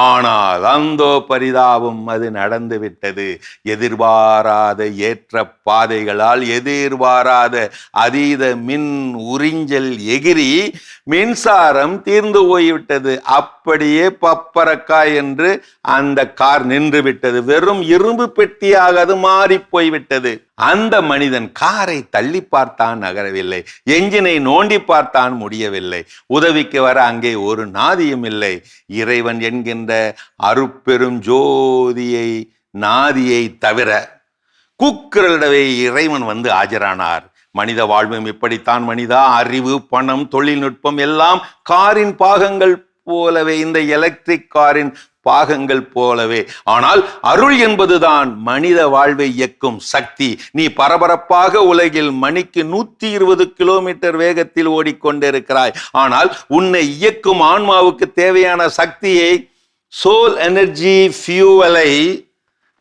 ஆனால் அந்தோ பரிதாபம், அது நடந்து விட்டது. எதிர்பாராத ஏற்ற பாதைகளால் எதிர்பாராத அதீத மின் உறிஞ்சல் எகிரி மின்சாரம் தீர்ந்து போய்விட்டது. அப்படியே பப்பரக்காய் என்று அந்த கார் நின்று விட்டது. வெறும் இரும்பு பெட்டியாக அது மாறி போய்விட்டது. அந்த மனிதன் காரை தள்ளி பார்த்தான், நகரவில்லை. எஞ்சினை நோண்டி பார்த்தான், முடியவில்லை. உதவிக்கு வர அங்கே ஒரு நாதியும் இல்லை. இறைவன் என்கின்ற அருட்பெரும் ஜோதியை நாதியை தவிர கூக்குரலிடவே இறைவன் வந்து ஆஜரானார். மனித வாழ்வும் இப்படித்தான். மனிதா, அறிவு, பணம், தொழில்நுட்பம் எல்லாம் காரின் பாகங்கள் போலவே, இந்த எலக்ட்ரிக் காரின் பாகங்கள் போலவே. ஆனால் அருள் என்பதுதான் மனித வாழ்வை இயக்கும் சக்தி. நீ பரபரப்பாக உலகில் மணிக்கு 120 கிலோமீட்டர் வேகத்தில் ஓடிக்கொண்டிருக்கிறாய். ஆனால் உன்னை இயக்கும் ஆன்மாவுக்கு தேவையான சக்தியை, சோல் எனர்ஜி ஃபியூவலை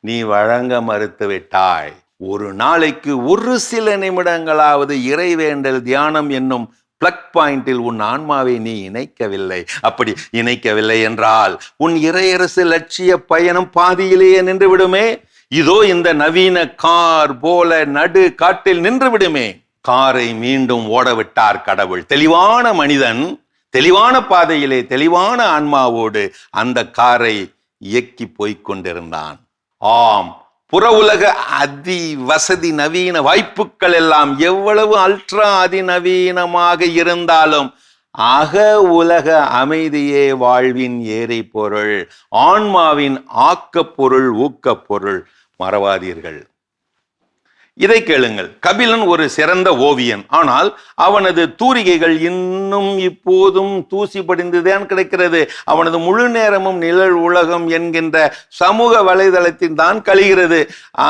நீ வழங்க மறுத்துவிட்டாய். ஒரு நாளைக்கு ஒரு சில நிமிடங்களாவது இறைவேண்டல் தியானம் என்னும் பிளக் பாயிண்டில் உன் ஆன்மாவை நீ இணைக்கவில்லை. அப்படி இணைக்கவில்லை என்றால் உன் இறையரசு லட்சிய பயணம் பாதியிலேயே நின்று விடுமே. இதோ இந்த நவீன கார் போல நடு காட்டில் நின்று விடுமே. காரை மீண்டும் ஓடவிட்டார் கடவுள். தெளிவான மனிதன் தெளிவான பாதையிலே தெளிவான ஆன்மாவோடு அந்த காரை இயக்கி போய்க் கொண்டிருந்தான். ஆம், புற உலக அதி வசதி நவீன வாய்ப்புகள் எல்லாம் எவ்வளவு அல்ட்ரா அதிநவீனமாக இருந்தாலும் அக உலக அமைதியே வாழ்வின் ஏறை பொருள், ஆன்மாவின் ஆக்கப்பொருள், ஊக்கப்பொருள். மறவாதீர்கள். இதை கேளுங்கள். கபிலன் ஒரு சிறந்த ஓவியன். ஆனால் அவனது தூரிகைகள் இன்னும் இப்போதும் தூசி படிந்துதான் கிடைக்கிறது. அவனது முழு நேரமும் நிழல் உலகம் என்கின்ற சமூக வலைதளத்தில் தான் கழிகிறது.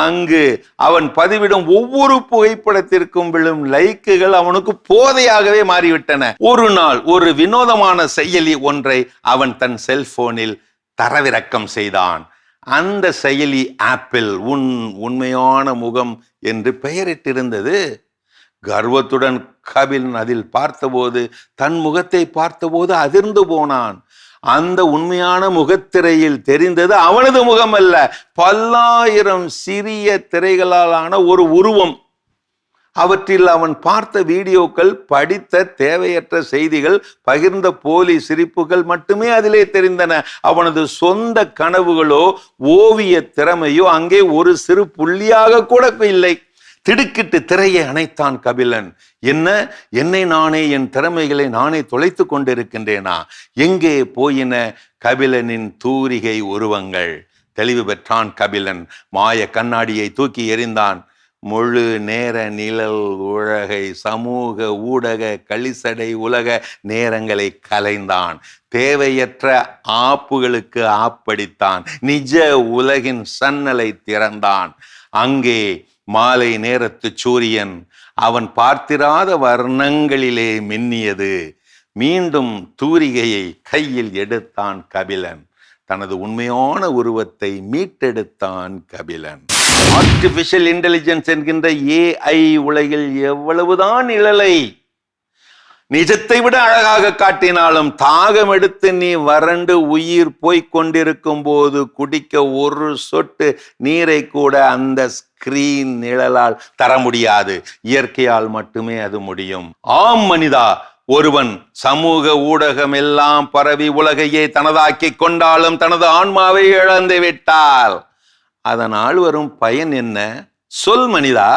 அங்கு அவன் பதிவிடும் ஒவ்வொரு புகைப்படத்திற்கும் விழும் லைக்குகள் அவனுக்கு போதையாகவே மாறிவிட்டன. ஒரு நாள் ஒரு வினோதமான செயலி ஒன்றை அவன் தன் செல்போனில் தரவிறக்கம் செய்தான். அந்த செயலி ஆப்பிள் உன் உண்மையான முகம் என்று பெயரிட்டிருந்தது. கர்வத்துடன் கபிலன் அதில் பார்த்தபோது, தன் முகத்தை பார்த்தபோது அதிர்ந்து போனான். அந்த உண்மையான முகத்திரையில் தெரிந்தது அவனது முகம் அல்ல, பல்லாயிரம் சிறிய திரைகளாலான ஒரு உருவம். அவற்றில் அவன் பார்த்த வீடியோக்கள், படித்த தேவையற்ற செய்திகள், பகிர்ந்த போலி சிரிப்புகள் மட்டுமே அதிலே தெரிந்தன. அவனது சொந்த கனவுகளோ ஓவிய திறமையோ அங்கே ஒரு சிறு புள்ளியாக கூட இல்லை. திடுக்கிட்டு திரையை அணைத்தான் கபிலன். என்னை நானே, என் திறமைகளை நானே தொலைத்து கொண்டிருக்கின்றேனா? எங்கே போயின கபிலனின் தூரிகை உருவங்கள்? தெளிவு பெற்றான் கபிலன். மாய கண்ணாடியை தூக்கி எறிந்தான். முழு நேர நிழல் உலகை, சமூக ஊடக கலிசடை உலக நேரங்களை கலைந்தான். தேவையற்ற ஆப்புகளுக்கு ஆப்படித்தான். நிஜ உலகின் சன்னலை திறந்தான். அங்கே மாலை நேரத்து சூரியன் அவன் பார்த்திராத வர்ணங்களிலே மின்னியது. மீண்டும் தூரிகையை கையில் எடுத்தான் கபிலன். தனது உண்மையான உருவத்தை மீட்டெடுத்தான் கபிலன். ஆர்டிபிஷியல் இன்டெலிஜென்ஸ் என்கின்ற AI உலகில் எவ்வளவுதான் நிழலை நிஜத்தை விட அழகாக காட்டினாலும், தாகம் எடுத்து நீ வறண்டு உயிர் போய்க் கொண்டிருக்கும் போது குடிக்க ஒரு சொட்டு நீரை கூட அந்த ஸ்கிரீன் நிழலால் தர முடியாது. இயற்கையால் மட்டுமே அது முடியும். ஆம் மனிதா, ஒருவன் சமூக ஊடகம் எல்லாம் பரவி உலகையே தனதாக்கி கொண்டாலும் தனது ஆன்மாவை இழந்து விட்டால் அதனால் வரும் பயன் என்ன? சொல் மனிதா.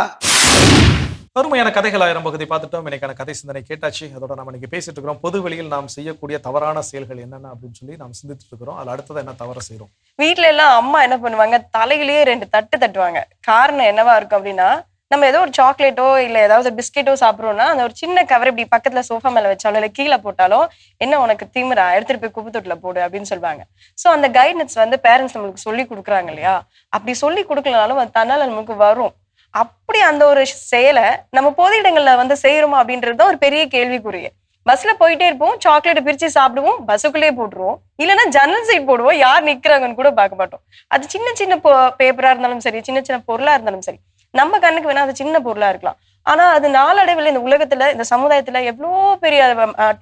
அருமையான கதைகள் 1000 பகுதி பார்த்துட்டோம். இன்னைக்கான கதை சிந்தனை கேட்டாச்சு. அதோட நம்ம இன்னைக்கு பேசிட்டு இருக்கிறோம், பொது வெளியில் நாம் செய்யக்கூடிய தவறான செயல்கள் என்னென்ன அப்படின்னு சொல்லி நாம் சிந்திச்சுட்டு இருக்கிறோம். அதுல அடுத்தது என்ன தவறு செய்யறோம்? வீட்டுல எல்லாம் அம்மா என்ன பண்ணுவாங்க, தலையிலேயே 2 தட்டு தட்டுவாங்க. காரணம் என்னவா இருக்கும் அப்படின்னா, நம்ம ஏதோ ஒரு சாக்லேட்டோ இல்ல ஏதாவது பிஸ்கெட்டோ சாப்பிடுறோம்னா அந்த ஒரு சின்ன கவர் இப்படி பக்கத்துல சோஃபா மேல வச்சாலும் இல்ல கீழே போட்டாலும், என்ன உனக்கு திமிரா, எடுத்துட்டு போய் குப்பை தொட்டில போடு அப்படின்னு சொல்லுவாங்க. சோ அந்த கைடன்ஸ் பேரண்ட்ஸ் நம்மளுக்கு சொல்லி கொடுக்குறாங்க இல்லையா? அப்படி சொல்லி கொடுக்கலனாலும் அது தன்னால நமக்கு வரும். அப்படி அந்த ஒரு செயலை நம்ம பொது இடங்கள்ல செய்யறோமா அப்படின்றதுதான் ஒரு பெரிய கேள்விக்குரிய. பஸ்ல போயிட்டே இருப்போம், சாக்லேட்டை பிரிச்சு சாப்பிடுவோம், பஸ்ஸுக்குள்ளேயே போட்டுருவோம், இல்லைன்னா ஜன்னல் சைட் போடுவோம், யார் நிக்கிறாங்கன்னு கூட பார்க்க மாட்டோம். அது சின்ன சின்ன பேப்பரா இருந்தாலும் சரி, சின்ன சின்ன பொருளா இருந்தாலும் சரி, நம்ம கண்ணுக்கு வேணா அது சின்ன பொருளா இருக்கலாம். ஆனா அது நாளடைவில் இந்த உலகத்துல இந்த சமுதாயத்துல எவ்வளோ பெரிய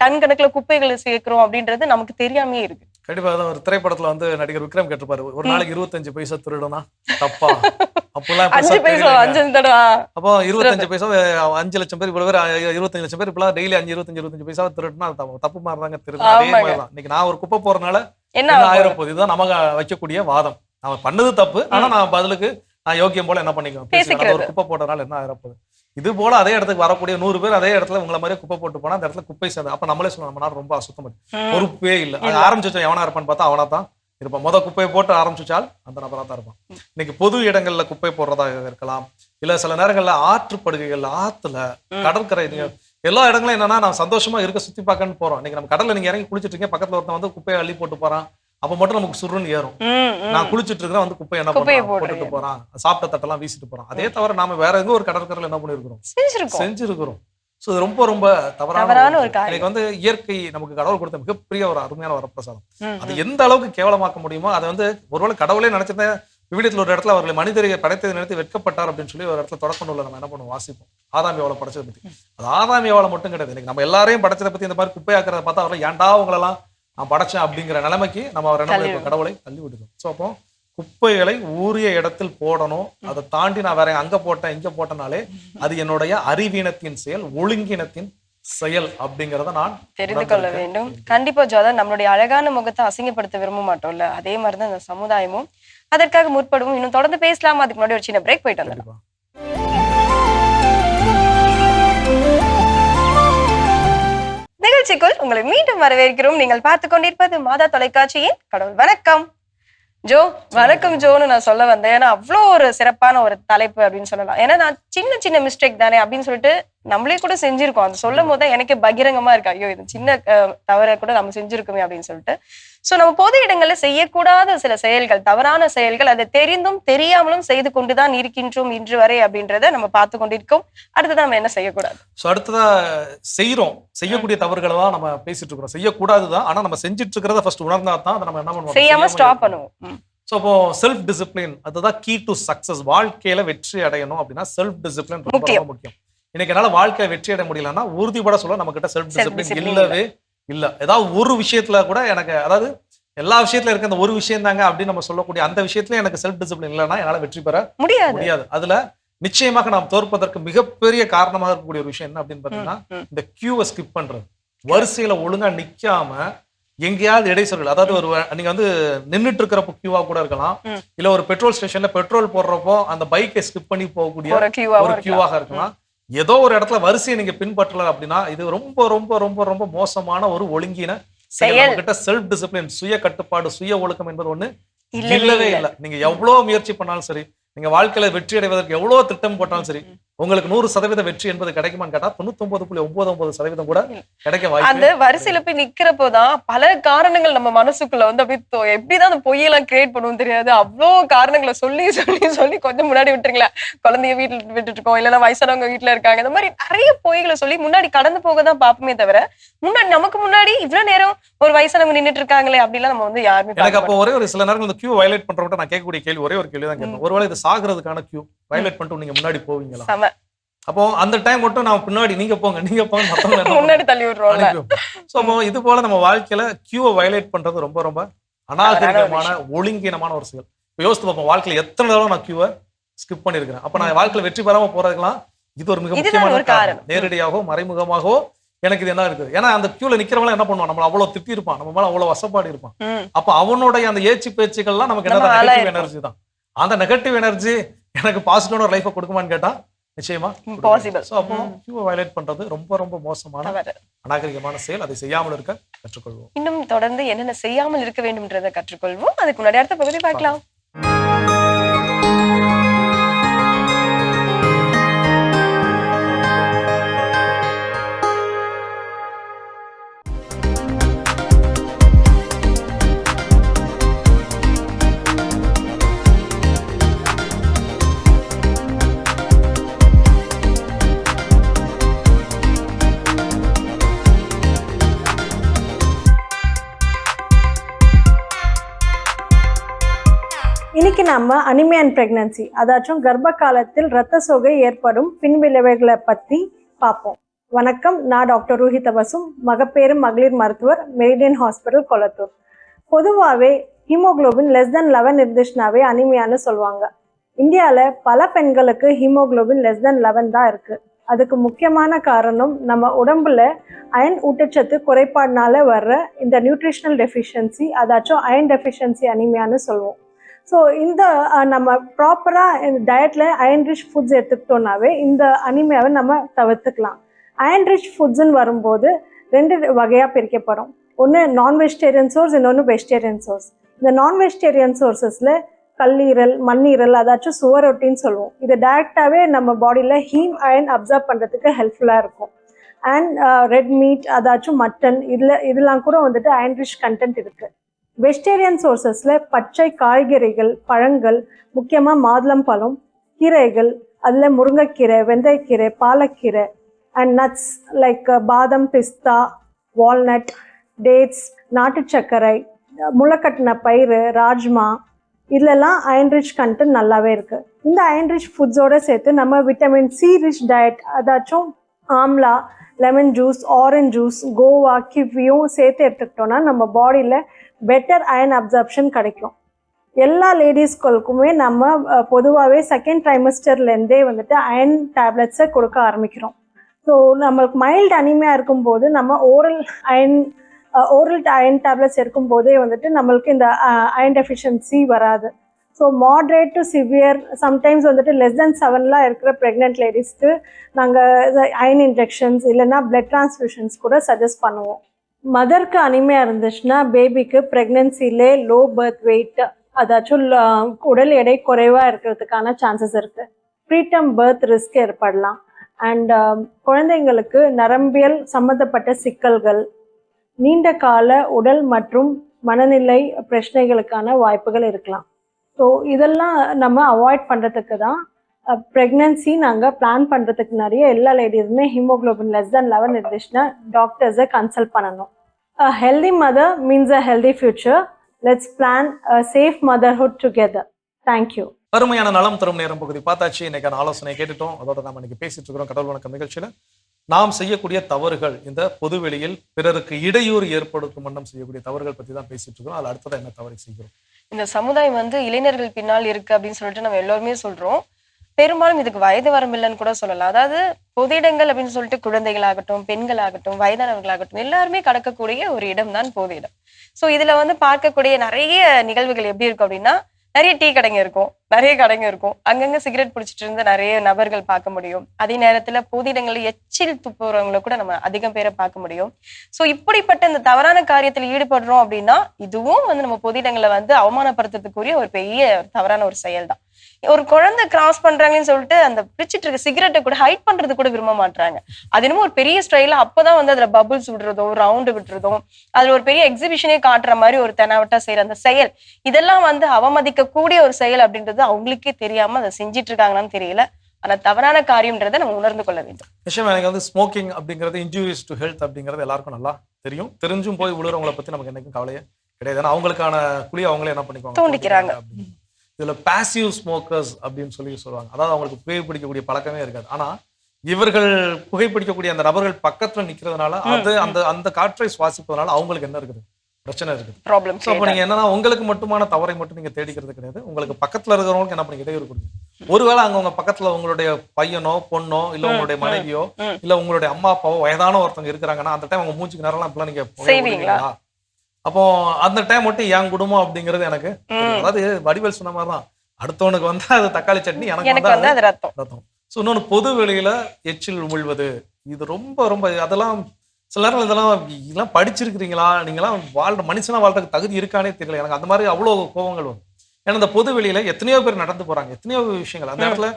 டன் கணக்குல குப்பைகளை சேர்க்கிறோம் அப்படின்றது நமக்கு தெரியாமே இருக்கு. கண்டிப்பா. அதான் ஒரு திரைப்படத்துல வந்து நடிகர் விக்ரம் கேட்டிருப்பாரு, ஒரு நாளைக்கு 25 பைசா திருடுனா தப்பா? அப்பெல்லாம் 5 பைசா 5 தடவை. அப்போ 25 பைசா 5 லட்சம் பேர், இவ்வளவு பேர் 25 லட்சம் பேர் இப்பெல்லாம் டெய்லி 25 பைசா திருடுனா தப்பு மாதிரி தாங்க திருடு. அதே மாதிரிதான் இன்னைக்கு நான் ஒரு குப்பை போறதுனால என்ன ஆயிரம் போகுது. இதுதான் நமக்கு வைக்கக்கூடிய வாதம். நம்ம பண்ணது தப்பு, ஆனா நான் பதிலுக்கு நான் யோக்கியம் போல என்ன பண்ணிக்குவேன், ஒரு குப்பை போட்டதுனால என்ன ஆயிரம் போகுது. இது போல அதே இடத்துக்கு வரக்கூடிய 100 பேர் அதே இடத்துல உங்களை மாதிரியே குப்பை போட்டு போனா அந்த இடத்துல குப்பை சேர்ந்து அப்ப நம்மளே சொல்லணும் நம்ம நாடு ரொம்ப அசுத்தம், பொறுப்பே இல்லை. அது ஆரம்பிச்சு எவனா இருப்பான்னு பார்த்தா அவனா தான் இருப்பான். குப்பையை போட்டு ஆரம்பிச்சால் அந்த நபரா தான் இருப்பான். இன்னைக்கு பொது இடங்கள்ல குப்பை போடுறதாக இருக்கலாம், இல்ல சில நேரங்கள்ல ஆற்றுப்படுகைகள், ஆத்துல, கடற்கரை, எல்லா இடங்களும் என்னன்னா நான் சந்தோஷமா இருக்க சுத்தி பார்க்கன்னு போறோம். இன்னைக்கு நம்ம கடல்ல நீங்க இறங்கி குளிச்சுட்டு இருக்கீங்க, பக்கத்துல ஒருத்தன் வந்து குப்பையை அள்ளி போட்டு போறான், அப்ப மட்டும் நமக்கு சுருன்னு ஏறும். நான் குளிச்சுட்டு இருக்கிறேன், வந்து குப்பை என்ன போட்டுட்டு போறான், சாப்பிட்ட தட்டெல்லாம் வீசிட்டு போறான். அதே தவிர நாம வேற எங்க ஒரு கடற்கரையில என்ன பண்ணிருக்கிறோம், செஞ்சிருக்கிறோம். சோ இது ரொம்ப ரொம்ப தவறான ஒரு காரியம். எனக்கு வந்து இயற்கை நமக்கு கடவுள் கொடுத்த மிகப்பெரிய ஒரு அருமையான வரப்பிரசாதம். அது எந்த அளவுக்கு கேவலமாக்க முடியுமோ அதை வந்து ஒருவேளை கடவுளே நினைச்சிருந்த விவிலியத்துல ஒரு இடத்துல அவர்களை மனிதரை படைத்ததை நினைத்து வெட்கப்பட்டார் அப்படின்னு சொல்லி ஒரு இடத்துல தொடக்க நூல்ல நம்ம என்ன பண்ணுவோம், வாசிப்போம் ஆதாம் ஏவாளை படைச்சதை பத்தி. அது ஆதாம் ஏவாளை மட்டும் கிடையாது, இன்னைக்கு நம்ம எல்லாரையும் படைச்சதை பத்தி இந்த மாதிரி குப்பையாக்குறத பார்த்தா அவரை ஏன்டா உங்களெல்லாம் நான் படைச்சேன் அப்படிங்கிற நிலைமைக்கு நம்ம அவர் என்ன கடவுளை தள்ளி விட்டுருக்கோம். ஸோ அப்போ குப்பைகளை ஊரிய இடத்தில் போடணும். அதை தாண்டி நான் வேற அங்க போட்டேன் இங்க போட்டனாலே அது என்னுடைய அறிவீனத்தின் செயல், ஒழுங்கினத்தின் செயல் அப்படிங்கறத நான் தெரிந்து கொள்ள வேண்டும். கண்டிப்பா ஜோதா, நம்மளுடைய அழகான முகத்தை அசிங்கப்படுத்த விரும்ப மாட்டோம்ல, அதே மாதிரிதான் இந்த சமுதாயமும் அதற்காக முற்படுவோம். இன்னும் தொடர்ந்து பேசலாமா? அதுக்கு முன்னாடி ஒரு சின்ன பிரேக் போயிட்டு வந்துடும். நிகழ்ச்சிக்குள் உங்களை மீண்டும் வரவேற்கிறோம். நீங்கள் பார்த்து கொண்டிருப்பது மாதா தொலைக்காட்சியின் கடவுள் வணக்கம். ஜோ, வணக்கம் ஜோன்னு நான் சொல்ல வந்தேன். ஏன்னா அவ்வளோ ஒரு சிறப்பான ஒரு தலைப்பு அப்படின்னு சொல்லலாம். ஏன்னா நான் சின்ன சின்ன மிஸ்டேக் தானே அப்படின்னு சொல்லிட்டு நம்மளே கூட செஞ்சிருக்கோம். அது சொல்லும் போது தான் எனக்கு பகிரங்கமா இருக்கு, ஐயோ இது சின்ன தவறை கூட நம்ம செஞ்சிருக்கோமே அப்படின்னு சொல்லிட்டு. சோ நம்ம பொது இடங்கள்ல செய்யக்கூடாத சில செயல்கள், தவறான செயல்கள், அதை தெரிந்தும் தெரியாமலும் செய்து கொண்டுதான் இருக்கின்றோம் இன்று வரை அப்படின்றத நம்ம பார்த்து கொண்டிருக்கோம். அடுத்ததான் நம்ம என்ன செய்யக்கூடாது? ஸோ அடுத்ததா செய்யக்கூடிய தவறுகளை தான் நம்ம பேசிட்டு இருக்கிறோம். செய்யக்கூடாதுதான், ஆனா நம்ம செஞ்சுட்டு இருக்கிறத ஃபர்ஸ்ட் உணர்ந்தா தான் அதை நம்ம என்ன பண்ணுவோம், செய்யாம ஸ்டாப் பண்ணுவோம். ஸோ அப்போ செல்ஃப் டிசிப்ளின் அதுதான் கீ டு சக்சஸ். வாழ்க்கையில வெற்றி அடையணும் அப்படின்னா செல்ஃப் டிசிப்ளின் ரொம்ப ரொம்ப முக்கியம். இன்னைக்கு என்னால வாழ்க்கையில வெற்றி அடைய முடியலன்னா உறுதிப்பட சொல்ல நம்ம கிட்ட செல்ஃப் டிசிப்ளின் இல்லவே இல்ல. ஏதாவது ஒரு விஷயத்துல கூட எனக்கு, அதாவது எல்லா விஷயத்துல இருக்க அந்த ஒரு விஷயம் தாங்க அப்படின்னு நம்ம சொல்லக்கூடிய அந்த விஷயத்துல எனக்கு செல்ஃப் டிசிப்ளின் இல்லைன்னா என்னால வெற்றி பெற முடியாது. அதுல நிச்சயமாக நாம் தோற்பதற்கு மிகப்பெரிய காரணமாக இருக்கக்கூடிய ஒரு விஷயம் என்ன அப்படின்னு பாத்தீங்கன்னா இந்த கியூவை ஸ்கிப் பண்றது. வரிசையில ஒழுங்கா நிக்காம எங்கேயாவது இடைச்சொல், அதாவது ஒரு நீங்க வந்து நின்றுட்டு இருக்கிறப்போ கியூவா கூட இருக்கலாம், இல்ல ஒரு பெட்ரோல் ஸ்டேஷன்ல பெட்ரோல் போடுறப்போ அந்த பைக்கை ஸ்கிப் பண்ணி போகக்கூடிய ஒரு கியூவாக இருக்கலாம். ஏதோ ஒரு இடத்துல வரிசையை நீங்க பின்பற்றல அப்படின்னா இது ரொம்ப ரொம்ப ரொம்ப ரொம்ப மோசமான ஒரு ஒழுங்கின செயல். கிட்ட செல்ஃப் டிசிப்ளின், சுய கட்டுப்பாடு, சுய ஒழுக்கம் என்பது ஒண்ணு இல்லவே இல்லை. நீங்க எவ்வளவு முயற்சி பண்ணாலும் சரி, நீங்க வாழ்க்கையில வெற்றி அடைவதற்கு எவ்வளவு திட்டம் போட்டாலும் சரி, உங்களுக்கு 100% வெற்றி என்பது கிடைக்குமான்னு கேட்டா 99.99% கூட கிடைக்க வாய்ப்பு. அந்த வரிசையில போய் நிக்கிறப்போதான் பல காரணங்கள் நம்ம மனசுக்குள்ள வந்து அப்படியே எப்படிதான் அந்த பொய்யெல்லாம் கிரியேட் பண்ணுவோம் தெரியாது. அவ்வளோ காரணங்களை சொல்லி சொல்லி சொல்லி கொஞ்சம் முன்னாடி விட்டுருங்களா, குழந்தைய வீட்டுல விட்டுட்டு இருக்கோம், இல்லைன்னா வயசானவங்க வீட்டுல இருக்காங்க, இந்த மாதிரி நிறைய பொய்களை சொல்லி முன்னாடி கடந்து போக தான் பாப்போமே தவிர முன்னாடி நமக்கு முன்னாடி இவ்வளவு நேரம் ஒரு வயசானவங்க நின்றுட்டு இருக்காங்களே அப்படிலாம் நம்ம வந்து யாருமே. எனக்கு அப்போ ஒரே ஒரு சில நேரம் இந்த கியூ வயலேட் பண்றவங்க நான் கேட்கக்கூடிய கேள்வி ஒரே ஒரு கேள்வி தான் கேட்பேன், ஒருவேளை இது சாகிறதுக்கான கியூ வயலேட் பண்ணிட்டு நீங்க முன்னாடி போவீங்களா? அப்போ அந்த டைம் மட்டும் நான் பின்னாடி நீங்க போங்க முன்னாடி தள்ளி விடுறோம். சோ அப்போ இது போல நம்ம வாழ்க்கையில கியூவை வயலேட் பண்றது ரொம்ப ரொம்ப அநாகரிகமான ஒழுங்கீனமான ஒரு செயல். இப்போ யோசித்து பார்ப்போம், வாழ்க்கையில எத்தனை தடவை நான் கியூவை ஸ்கிப் பண்ணிருக்கிறேன். அப்ப நான் வாழ்க்கையில வெற்றி பெறாம போறதுக்கெல்லாம் இது ஒரு மிக முக்கியமான காரணம். நேரடியாகவோ மறைமுகமாகவோ எனக்கு இது என்ன இருக்குது. ஏன்னா அந்த கியூல நிக்கிறவங்க என்ன பண்ணுவான், நம்மள அவ்வளவு திட்டி இருப்பான், நம்ம மேல அவ்வளவு வசப்பாடு இருப்பான். அப்ப அவனுடைய அந்த ஏச்சு பேச்சுக்கள்லாம் நமக்கு என்ன நெகட்டிவ் எனர்ஜி தான். அந்த நெகட்டிவ் எனர்ஜி எனக்கு பாசிட்டிவான ஒரு லைஃபை கொடுக்குமான்னு கேட்டா நிச்சயமா பாசிபிள். சோ அப்போ கியூவை வயலேட் பண்றது ரொம்ப ரொம்ப மோசமான அநாகரிகமான செயல். அதை செய்யாமல் இருக்க கற்றுக்கொள்வோம். இன்னும் தொடர்ந்து என்னென்ன செய்யாமல் இருக்க வேண்டும்ன்றதை கற்றுக்கொள்வோம். அதுக்கு முன்னாடி அடுத்த பகுதி பார்க்கலாம். இன்னைக்கு நம்ம அனிமியா அண்ட் பிரெக்னன்சி, அதாச்சும் கர்ப்ப காலத்தில் இரத்த சோகை ஏற்படும் பின்விளைவுகளை பற்றி பார்ப்போம். வணக்கம், நான் டாக்டர் ரூஹிதா பசு, மகப்பேறு மகளிர் மருத்துவர், மெரிடியன் ஹாஸ்பிட்டல், கொளத்தூர். பொதுவாகவே ஹீமோகுளோபின் <11 இருந்துச்சுனாவே அனிமியான்னு சொல்லுவாங்க. இந்தியாவில் பல பெண்களுக்கு ஹீமோகுளோபின் <11 தான் இருக்குது. அதுக்கு முக்கியமான காரணம் நம்ம உடம்புல அயன் ஊட்டச்சத்து குறைபாடுனால வர்ற இந்த நியூட்ரிஷனல் டெஃபிஷியன்சி, அதாச்சும் அயன் டெஃபிஷியன்சி அனிமியான்னு சொல்லுவோம். ஸோ இந்த நம்ம ப்ராப்பராக டயட்டில் அயன் ரிச் ஃபுட்ஸ் எடுத்துக்கிட்டோம்னாவே இந்த அனிமியாவை நம்ம தவிர்த்துக்கலாம். அயன் ரிச் ஃபுட்ஸ்ன்னு வரும்போது 2 வகையாக பிரிக்கப்படும். ஒன்று நான் வெஜிடேரியன் சோர்ஸ், இன்னொன்று வெஜிடேரியன் சோர்ஸ். இந்த நான் வெஜிடேரியன் சோர்ஸஸில் கல்லீரல், மண்ணீரல், அதாச்சும் சுவரொட்டின்னு சொல்லுவோம். இது டைரெக்டாகவே நம்ம பாடியில் ஹீம் அயன் அப்சர்வ் பண்ணுறதுக்கு ஹெல்ப்ஃபுல்லாக இருக்கும். அண்ட் ரெட் மீட், அதாச்சும் மட்டன், இதெல்லாம் கூட வந்துட்டு அயன் ரிச் கண்டென்ட் இருக்குது. வெஜிடேரியன் சோர்ஸஸில் பச்சை காய்கறிகள், பழங்கள், முக்கியமாக மாதுளம்பழம், கீரைகள், அதில் முருங்கைக்கீரை, வெந்தயக்கீரை, பாலக்கீரை, அண்ட் நட்ஸ் லைக் பாதம், பிஸ்தா, வால்நட், டேட்ஸ், நாட்டு சர்க்கரை, முளைக்கட்டின பயிறு, ராஜ்மா, இதிலெல்லாம் அயன் ரிச் கண்டென்ட் நல்லாவே இருக்குது. இந்த அயன் ரிச் ஃபுட்ஸோடு சேர்த்து நம்ம விட்டமின் சி ரிச் டயட், அதாச்சும் amla, lemon juice, orange juice, guava, கிவியும் சேர்த்து எடுத்துக்கிட்டோன்னா நம்ம பாடியில் பெட்டர் அயன் அப்சர்ப்ஷன் கிடைக்கும். எல்லா லேடிஸ்களுக்குமே நம்ம பொதுவாகவே செகண்ட் ட்ரைமஸ்டர்லேருந்தே வந்துட்டு அயன் டேப்லெட்ஸை கொடுக்க ஆரம்பிக்கிறோம். ஸோ நம்மளுக்கு மைல்டு அனிமியா இருக்கும்போது நம்ம ஓரல் அயன் டேப்லெட்ஸ் எடுக்கும்போதே வந்துட்டு நம்மளுக்கு இந்த அயன் டெஃபிஷியன்சி வராது. So moderate to severe, sometimes வந்துட்டு <7 இருக்கிற ப்ரெக்னென்ட் லேடிஸ்க்கு நாங்கள் அயன் இன்ஜெக்ஷன்ஸ் இல்லைன்னா பிளட் டிரான்ஸ்ஃபியூஷன்ஸ் கூட சஜஸ்ட் பண்ணுவோம். மதருக்கு அனிமியா இருந்துச்சுன்னா பேபிக்கு ப்ரெக்னென்சிலே லோ பர்த் வெயிட், அதாச்சும் உடல் எடை குறைவாக இருக்கிறதுக்கான சான்சஸ் இருக்குது. ப்ரீடம் பர்த் ரிஸ்க் ஏற்படலாம். அண்ட் குழந்தைங்களுக்கு நரம்பியல் சம்மந்தப்பட்ட சிக்கல்கள், நீண்ட கால உடல் மற்றும் மனநிலை பிரச்சனைகளுக்கான வாய்ப்புகள் இருக்கலாம். ஸோ இதெல்லாம் நம்ம அவாய்ட் பண்ணுறதுக்கு தான் ப்ரெக்னன்சி நாங்கள் பிளான் பண்ணுறதுக்கு முன்னாடியே எல்லா லேடிஸுமே ஹீமோகுளோபின் <11 இருந்துச்சுன்னா டாக்டர்ஸை கன்சல்ட் பண்ணணும். A healthy mother means a healthy future. Let's plan a safe motherhood together. Thank you. அருமையான நலம் தரும் நேரம் பகுதி பார்த்தாச்சு. இன்னைக்கான ஆலோசனை கேட்டுட்டோம். அதோட நம்ம இன்னைக்கு பேசிட்டு இருக்கிறோம் கடவுள் வணக்கம் நிகழ்ச்சியில நாம் செய்யக்கூடிய தவறுகள், இந்த பொதுவெளியில் பிறருக்கு இடையூறு ஏற்படுத்தும் வண்ணம் செய்யக்கூடிய தவறுகள் பற்றி தான் பேசிட்டு இருக்கோம். அதில் அடுத்ததான் என்ன தவறு செய்கிறோம்? இந்த சமுதாயம் இளைஞர்கள் பின்னால் இருக்கு அப்படின்னு சொல்லிட்டு நம்ம எல்லோருமே சொல்றோம். பெரும்பாலும் இதுக்கு வயது வரம்பில்லைன்னு கூட சொல்லலாம். அதாவது பொது இடங்கள் அப்படின்னு சொல்லிட்டு குழந்தைகளாகட்டும், பெண்களாகட்டும், வயதானவர்களாகட்டும் எல்லாருமே கடக்கக்கூடிய ஒரு இடம் தான் பொது இடம். ஸோ இதுல பார்க்கக்கூடிய நிறைய நிகழ்வுகள் எப்படி இருக்கும் அப்படின்னா, நிறைய டீ கடைங்க இருக்கும், நிறைய கடைங்க இருக்கும், அங்கங்க சிகரெட் பிடிச்சிட்டு இருந்த நிறைய நபர்கள் பார்க்க முடியும். அதே நேரத்துல பொது இடங்கள்ல எச்சில் துப்புறவங்களை கூட நம்ம அதிகம் பேரை பார்க்க முடியும். ஸோ இப்படிப்பட்ட இந்த தவறான காரியத்தில் ஈடுபடுறோம் அப்படின்னா இதுவும் நம்ம பொது இடங்களை அவமானப்படுத்துறதுக்குரிய ஒரு பெரிய தவறான ஒரு செயல் தான். ஒரு குழந்தை கிராஸ் பண்றாங்கன்னு சொல்லிட்டு அந்த பிடிச்சிட்டு இருக்க சிகரெட்டை கூட ஹைட் பண்றது கூட விரும்ப மாட்டாங்க. அது என்னமோ ஒரு பெரிய ஸ்டைல அப்பதான் அதுல பபுள்ஸ் விடுறதோ, ரவுண்டு விடுறதோ, அதுல ஒரு பெரிய எக்ஸிபிஷனே காட்டுற மாதிரி ஒரு தெனாவட்டா செய்யற அந்த செயல், இதெல்லாம் அவமதிக்க கூடிய ஒரு செயல் அப்படின்றது அவங்களுக்கே தெரியாம அதை செஞ்சிட்டு இருக்காங்கன்னு தெரியல. ஆனா தவறான காரியம்ன்றதை நம்ம உணர்ந்து கொள்ள வேண்டும். விஷயம் எனக்கு ஸ்மோக்கிங் அப்படிங்கிறது இன்ஜூரியஸ் டு ஹெல்த் அப்படிங்கிறது எல்லாருக்கும் நல்லா தெரியும். தெரிஞ்சும் போய் விழுறவங்களை பத்தி நமக்கு என்னைக்கும் கவலையே கிடையாது. ஏன்னா அவங்களுக்கான குழி அவங்களே என்ன பண்ணிக்குவாங்க, தோண்டிக்கிறாங்க. இதுல பாசிவ் ஸ்மோக்கர்ஸ் அப்படின்னு சொல்லுவாங்க. அதாவது அவங்களுக்கு புகைப்பிடிக்கக்கூடிய பழக்கமே இருக்காது. ஆனா இவர்கள் புகைப்பிடிக்கக்கூடிய அந்த நபர்கள் பக்கத்துல நிக்கிறதுனால அது அந்த காற்றை சுவாசிப்பதனால அவங்களுக்கு என்ன இருக்குது, பிரச்சனை இருக்குது, ப்ராப்ளம். ஸோ அப்போ நீங்க என்னன்னா உங்களுக்கு மட்டுமான தவறை மட்டும் நீங்க தேடிக்கிறது கிடையாது, உங்களுக்கு பக்கத்துல இருக்கிறவங்களுக்கு என்ன பண்ணி இடையூறு கொடுங்க. ஒருவேளை அங்க உங்க பக்கத்துல உங்களுடைய பையனோ பொண்ணோ இல்ல உங்களுடைய மனைவியோ இல்ல உங்களுடைய அம்மா அப்பாவோ வயதான ஒருத்தவங்க இருக்கிறாங்கன்னா அந்த டைம் உங்க மூச்சுக்கு நேரம் இப்பெல்லாம் நீங்க செய்வீங்களா? அப்போ அந்த டைம் மட்டும் என் குடும்பம் அப்படிங்கிறது எனக்கு, அதாவது வடிவேல் சொன்ன மாதிரிதான், அடுத்தவனுக்கு அது தக்காளி சட்னி, எனக்கு ரத்தம். ஸோ இன்னொன்று பொது வெளியில எச்சில் உமிழ்வது, இது ரொம்ப ரொம்ப அதெல்லாம் சில நேரம் இதெல்லாம் படிச்சிருக்கிறீங்களா, நீங்களாம் மனுஷனா வாழ்றதுக்கு தகுதி இருக்கானே தெரியல. எனக்கு அந்த மாதிரி அவ்வளோ கோபங்கள் வரும். ஏன்னா இந்த பொது வெளியில எத்தனையோ பேர் நடந்து போறாங்க, எத்தனையோ விஷயங்கள் அந்த இடத்துல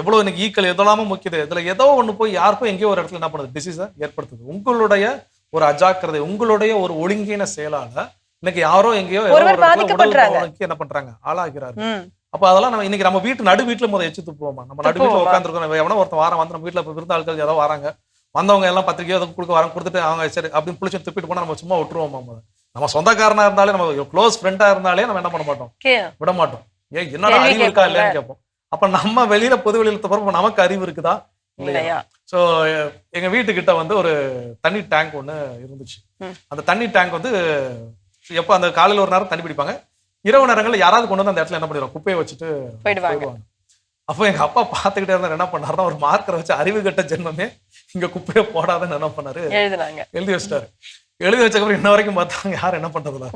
எவ்வளவு எனக்கு ஈக்கள் எதெல்லாமோ முக்கியது, இதுல ஏதோ ஒண்ணு போய் யாருக்கும் எங்கேயோ ஒரு இடத்துல என்ன பண்ணுது, டிசீஸை ஏற்படுத்துது. உங்களுடைய ஒரு அஜாக்கிரதை, உங்களுடைய ஒரு ஒழுங்கின செயலால இன்னைக்கு யாரோ எங்கேயோ என்ன பண்றாங்க, ஆளாகிறாரு. அப்ப அதெல்லாம் நம்ம இன்னைக்கு நம்ம நடு வீட்டுல எச்சு துப்புவோமா? நம்ம நடு வீட்டுல உட்காந்துருக்கோம், எவனோ ஒருத்தன் வாரம் நம்ம வீட்டுல விருந்தாள்கள் ஏதோ வராங்க, வந்தவங்க எல்லாம் பத்திரிக்கையோ கொடுக்க வராங்க, கொடுத்துட்டு அவங்க சரி அப்படின்னு புளிச்சு துப்பிட்டு போனா நம்ம சும்மா விட்டுருவோமா? நம்ம சொந்தக்காரனா இருந்தாலே, நம்ம க்ளோஸ் ஃப்ரெண்டா இருந்தாலே நம்ம என்ன பண்ண மாட்டோம், விட மாட்டோம். ஏன் என்னடா அறிவு இருக்கா இல்லையான்னு கேட்போம். அப்ப நம்ம வெளியில பொது வெளியில போறப்ப நமக்கு அறிவு இருக்குதா இல்லையா? ஸோ எங்க வீட்டுக்கிட்ட வந்து ஒரு தண்ணி டேங்க் ஒன்று இருந்துச்சு. அந்த தண்ணி டேங்க் வந்து எப்போ அந்த காலையில் ஒரு நேரம் தண்ணி பிடிப்பாங்க, இரவு நேரங்களில் யாராவது கொண்டு வந்து அந்த இடத்துல என்ன பண்ணிடுவாங்க, குப்பையை வச்சுட்டு போயிடுவாங்க. அப்போ எங்க அப்பா பார்த்துக்கிட்டே இருந்தார். என்ன பண்ணாருன்னா ஒரு மார்க்கரை வச்சு அறிவு கட்ட ஜென்மமே இங்க குப்பையை போடாதுன்னு என்ன பண்ணாரு, எழுதி வச்சிட்டாரு. எழுதி வச்சக்கப்புறம் இன்ன வரைக்கும் பார்த்தாங்க யாரும் என்ன பண்றதுல.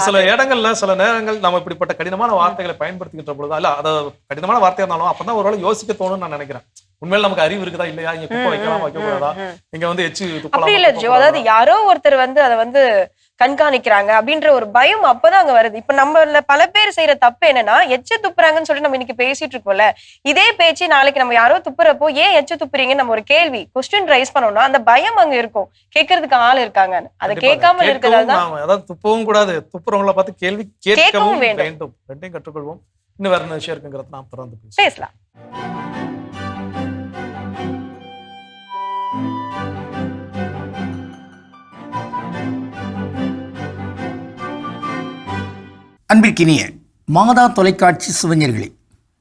சில இடங்கள்ல சில நேரங்கள் நம்ம இப்படிப்பட்ட கடினமான வார்த்தைகளை பயன்படுத்திக்கிட்ட பொழுது அல்ல அதை கடினமான வார்த்தையா இருந்தாலும் அப்பதான் ஒரு வேளை யோசிக்க தோணும்னு நான் நினைக்கிறேன். உண்மையில நமக்கு அறிவு இருக்குதா இல்லையா, இங்க குப்பை வைக்கலாம் வைக்க கூடாதா, இங்க வந்து எச்சு அப்படி இல்ல ஜோ. அதாவது யாரோ ஒருத்தர் வந்து அதை வந்து கண்காணிக்கிறாங்க அப்படின்ற ஒரு பயம் அப்பதான் அங்க வருது. இப்ப நம்மள பல பேர் செய்யற தப்பு என்னன்னா எச்ச துப்புறாங்கன்னு சொல்லி நம்ம இன்னைக்கு பேசிட்டு இருக்கோம்ல, இதே பேச்சு நாளைக்கு நம்ம யாரோ துப்புறப்போ ஏன் எச்ச துப்புறீங்கன்னு நம்ம ஒரு கேள்வி கொஸ்டின் ரைஸ் பண்ணோம்னா அந்த பயம் அங்க இருக்கும், கேட்கறதுக்கு ஆள் இருக்காங்க. அதை கேட்காம இருக்கிறதா, அதாவது துப்பவும் கூடாது, துப்புறவங்களை பார்த்து கேள்வி கேட்கவும் வேண்டும். ரெண்டையும் கற்றுக்கொள்வோம். இன்னும் வேற என்ன விஷயம் இருக்குங்கிறத நான் பிறந்து பேசலாம். அன்பிற்கினிய மாதா தொலைக்காட்சி சுவஞர்களே,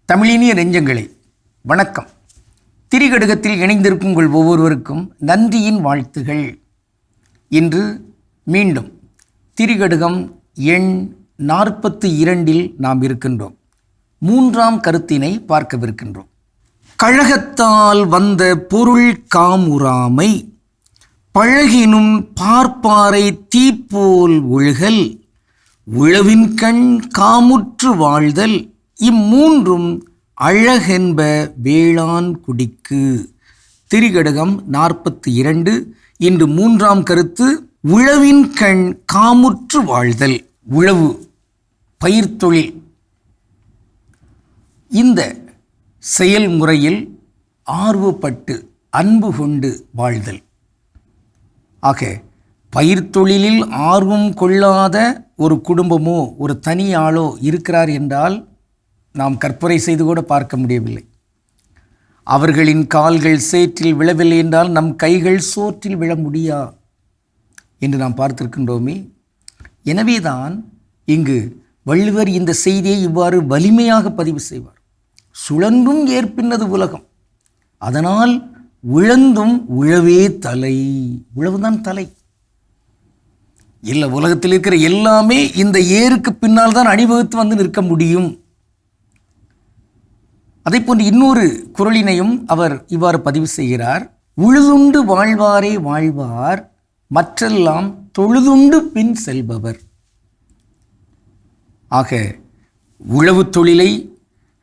தமிழினிய நெஞ்சங்களே, வணக்கம். திரிகடுகத்தில் இணைந்திருக்கும் உங்கள் ஒவ்வொருவருக்கும் நன்றியின் வாழ்த்துகள். இன்று மீண்டும் திரிகடுகம் எண் 42 நாம் இருக்கின்றோம். 3ஆம் கருத்தினை பார்க்கவிருக்கின்றோம். கழகத்தால் வந்த பொருள் காமுறாமை, பழகினும் பார்ப்பாரை தீப்போல் ஒழுகல், உழவின் கண் காமுற்று வாழ்தல், இம்மூன்றும் அழகென்ப வேளாண் குடிக்கு. திரிகடுகம் 42. இன்று 3ஆம் கருத்து, உழவின் கண் காமுற்று வாழ்தல். உழவு பயிர்த்தொழில், இந்த செயல்முறையில் ஆர்வப்பட்டு அன்பு கொண்டு வாழ்தல். ஆக பயிர்த்தொழிலில் ஆர்வம் கொள்ளாத ஒரு குடும்பமோ ஒரு தனி ஆளோ இருக்கிறார் என்றால் நாம் கற்பனை செய்து கூட பார்க்க முடியவில்லை. அவர்களின் கால்கள் சேற்றில் விழவில்லை என்றால் நம் கைகள் சோற்றில் விழ முடியா என்று நாம் பார்த்திருக்கின்றோமே. எனவேதான் இங்கு வள்ளுவர் இந்த செய்தியை இவ்வாறு வலிமையாக பதிவு செய்வார். சுழன்றும் ஏற்பின்னது உலகம், அதனால் உழந்தும் உழவே தலை. உழவுதான் தலை. இல்லை, உலகத்தில் இருக்கிற எல்லாமே இந்த ஏருக்கு பின்னால் தான் அணிவகுத்து வந்து நிற்க முடியும். அதை போன்று இன்னொரு குறளினையும் அவர் இவ்வாறு பதிவு செய்கிறார். உழுதுண்டு வாழ்வாரே வாழ்வார், மற்றெல்லாம் தொழுதுண்டு பின் செல்பவர். ஆக உழவு தொழிலை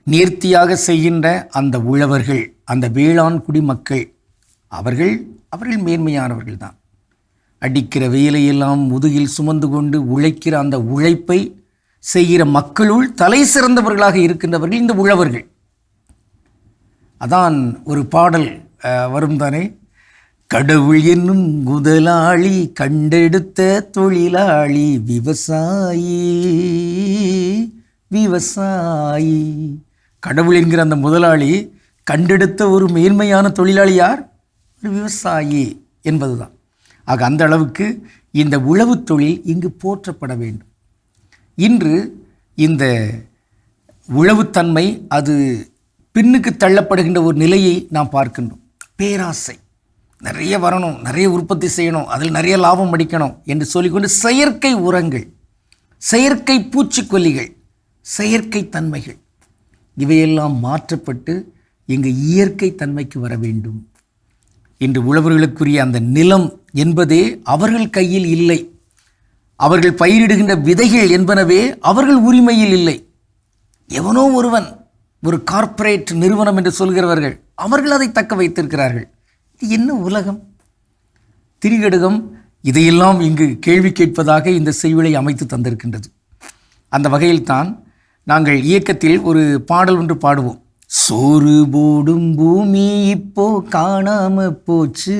நேர்த்தியாக செய்கின்ற அந்த உழவர்கள், அந்த வேளாண் குடிமக்கள், அவர்கள் மேன்மையானவர்கள் தான். அடிக்கிற வேலையெல்லாம் முதுகில் சுமந்து கொண்டு உழைக்கிற அந்த உழைப்பை செய்கிற மக்களுள் தலை சிறந்தவர்களாக இருக்கின்றவர்கள் இந்த உழவர்கள். அதான் ஒரு பாடல் வரும் தானே, கடவுள் என்னும் முதலாளி கண்டெடுத்த தொழிலாளி விவசாயி விவசாயி. கடவுள் என்கிற அந்த முதலாளி கண்டெடுத்த ஒரு மேன்மையான தொழிலாளி யார்? ஒரு விவசாயி என்பதுதான். ஆக அந்த அளவுக்கு இந்த உழவு தொழில் இங்கு போற்றப்பட வேண்டும். இன்று இந்த உழவுத்தன்மை அது பின்னுக்கு தள்ளப்படுகின்ற ஒரு நிலையை நாம் பார்க்கின்றோம். பேராசை, நிறைய வரணும், நிறைய உற்பத்தி செய்யணும், அதில் நிறைய லாபம் அடிக்கணும் என்று சொல்லிக்கொண்டு செயற்கை உரங்கள், செயற்கை பூச்சிக்கொல்லிகள், செயற்கை தன்மைகள் இவையெல்லாம் மாற்றப்பட்டு இங்கு இயற்கை தன்மைக்கு வர வேண்டும். இன்று உழவர்களுக்குரிய அந்த நிலம் என்பதே அவர்கள் கையில் இல்லை. அவர்கள் பயிரிடுகின்ற விதைகள் என்பனவே அவர்கள் உரிமையில் இல்லை. எவனோ ஒருவன், ஒரு கார்ப்பரேட் நிறுவனம் என்று சொல்கிறவர்கள், அவர்கள் அதை தக்க வைத்திருக்கிறார்கள். இது என்ன உலகம்? திரிகடுகம் இதையெல்லாம் இங்கு கேள்வி கேட்பதாக இந்த செய்யுளை அமைத்து தந்திருக்கின்றது. அந்த வகையில்தான் நாங்கள் இயக்கத்தில் ஒரு பாடல் ஒன்று பாடுவோம். சோறு போடும் பூமி இப்போ காணாம போச்சு,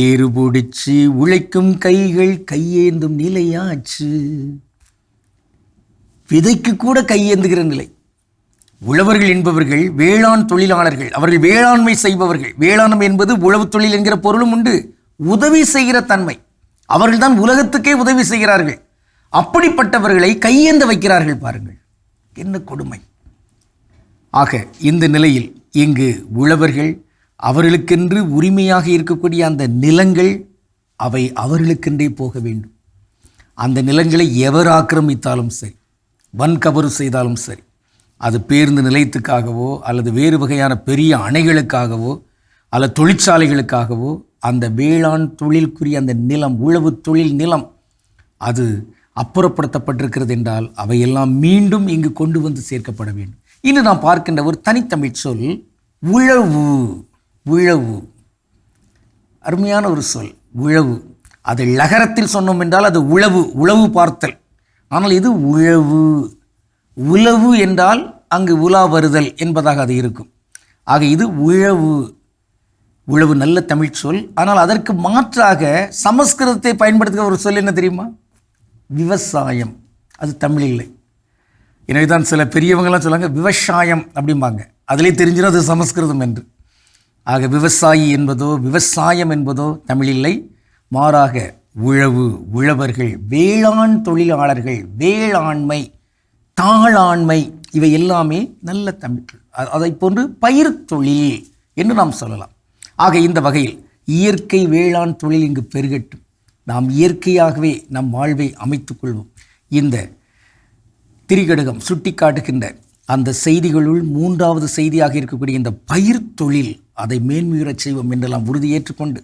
ஏறு பிடிச்சு உழைக்கும் கைகள் கையேந்தும் நிலையாச்சு. விதைக்கு கூட கையேந்துகிற நிலை. உழவர்கள் என்பவர்கள் வேளாண் தொழிலாளர்கள், அவர்கள் வேளாண்மை செய்பவர்கள். வேளாண்மை என்பது உழவு தொழில் என்கிற பொருளும் உண்டு, உதவி செய்கிற தன்மை. அவர்கள்தான் உலகத்துக்கே உதவி செய்கிறார்கள். அப்படிப்பட்டவர்களை கையேந்த வைக்கிறார்கள் பாருங்கள், என்ன கொடுமை. ஆக இந்த நிலையில் இங்கு உழவர்கள் அவர்களுக்கென்று உரிமையாக இருக்கக்கூடிய அந்த நிலங்கள் அவை அவர்களுக்கென்றே போக வேண்டும். அந்த நிலங்களை எவர் ஆக்கிரமித்தாலும் சரி, வன்கபறு செய்தாலும் சரி, அது பேருந்து நிலையத்துக்காகவோ அல்லது வேறு வகையான பெரிய அணைகளுக்காகவோ அல்லது தொழிற்சாலைகளுக்காகவோ அந்த வேளாண் தொழிலுக்குரிய அந்த நிலம், உழவு தொழில் நிலம் அது அப்புறப்படுத்தப்பட்டிருக்கிறது என்றால் அவையெல்லாம் மீண்டும் இங்கு கொண்டு வந்து சேர்க்கப்பட வேண்டும். இன்று நாம் பார்க்கின்ற ஒரு தனித்தமிழ் சொல் உழவு. உழவு அருமையான ஒரு சொல், உழவு. அதை லகரத்தில் சொன்னோம் என்றால் அது உழவு, உழவு பார்த்தல். ஆனால் இது உழவு. உழவு என்றால் அங்கு உலா வருதல் என்பதாக அது இருக்கும். ஆக இது உழவு. உழவு நல்ல தமிழ் சொல். ஆனால் அதற்கு மாற்றாக சமஸ்கிருதத்தை பயன்படுத்துகிற ஒரு சொல் என்ன தெரியுமா? விவசாயம். அது தமிழ் இல்லை. எனவே தான் சில பெரியவங்களாம் சொல்லுவாங்க விவசாயம் அப்படிம்பாங்க. அதிலே தெரிஞ்சிடும் அது சமஸ்கிருதம் என்று. ஆக விவசாயி என்பதோ விவசாயம் என்பதோ தமிழ் இல்லை. மாறாக உழவு, உழவர்கள், வேளாண் தொழிலாளர்கள், வேளாண்மை, தாளாண்மை, இவை எல்லாமே நல்ல தமிழ். அதை போன்று பயிர் தொழில் என்று நாம் சொல்லலாம். ஆக இந்த வகையில் இயற்கை வேளாண் தொழில் இங்கு பெருகட்டும். நாம் இயற்கையாகவே நம் வாழ்வை அமைத்துக் கொள்வோம். இந்த திரிகடுகம் சுட்டி காட்டுகின்ற அந்த செய்திகளுள் 3வது செய்தியாக இருக்கக்கூடிய இந்த பயிர் தொழில், அதை மேன்மையுறச் செய்வோம் என்றெல்லாம் உறுதியேற்றுக்கொண்டு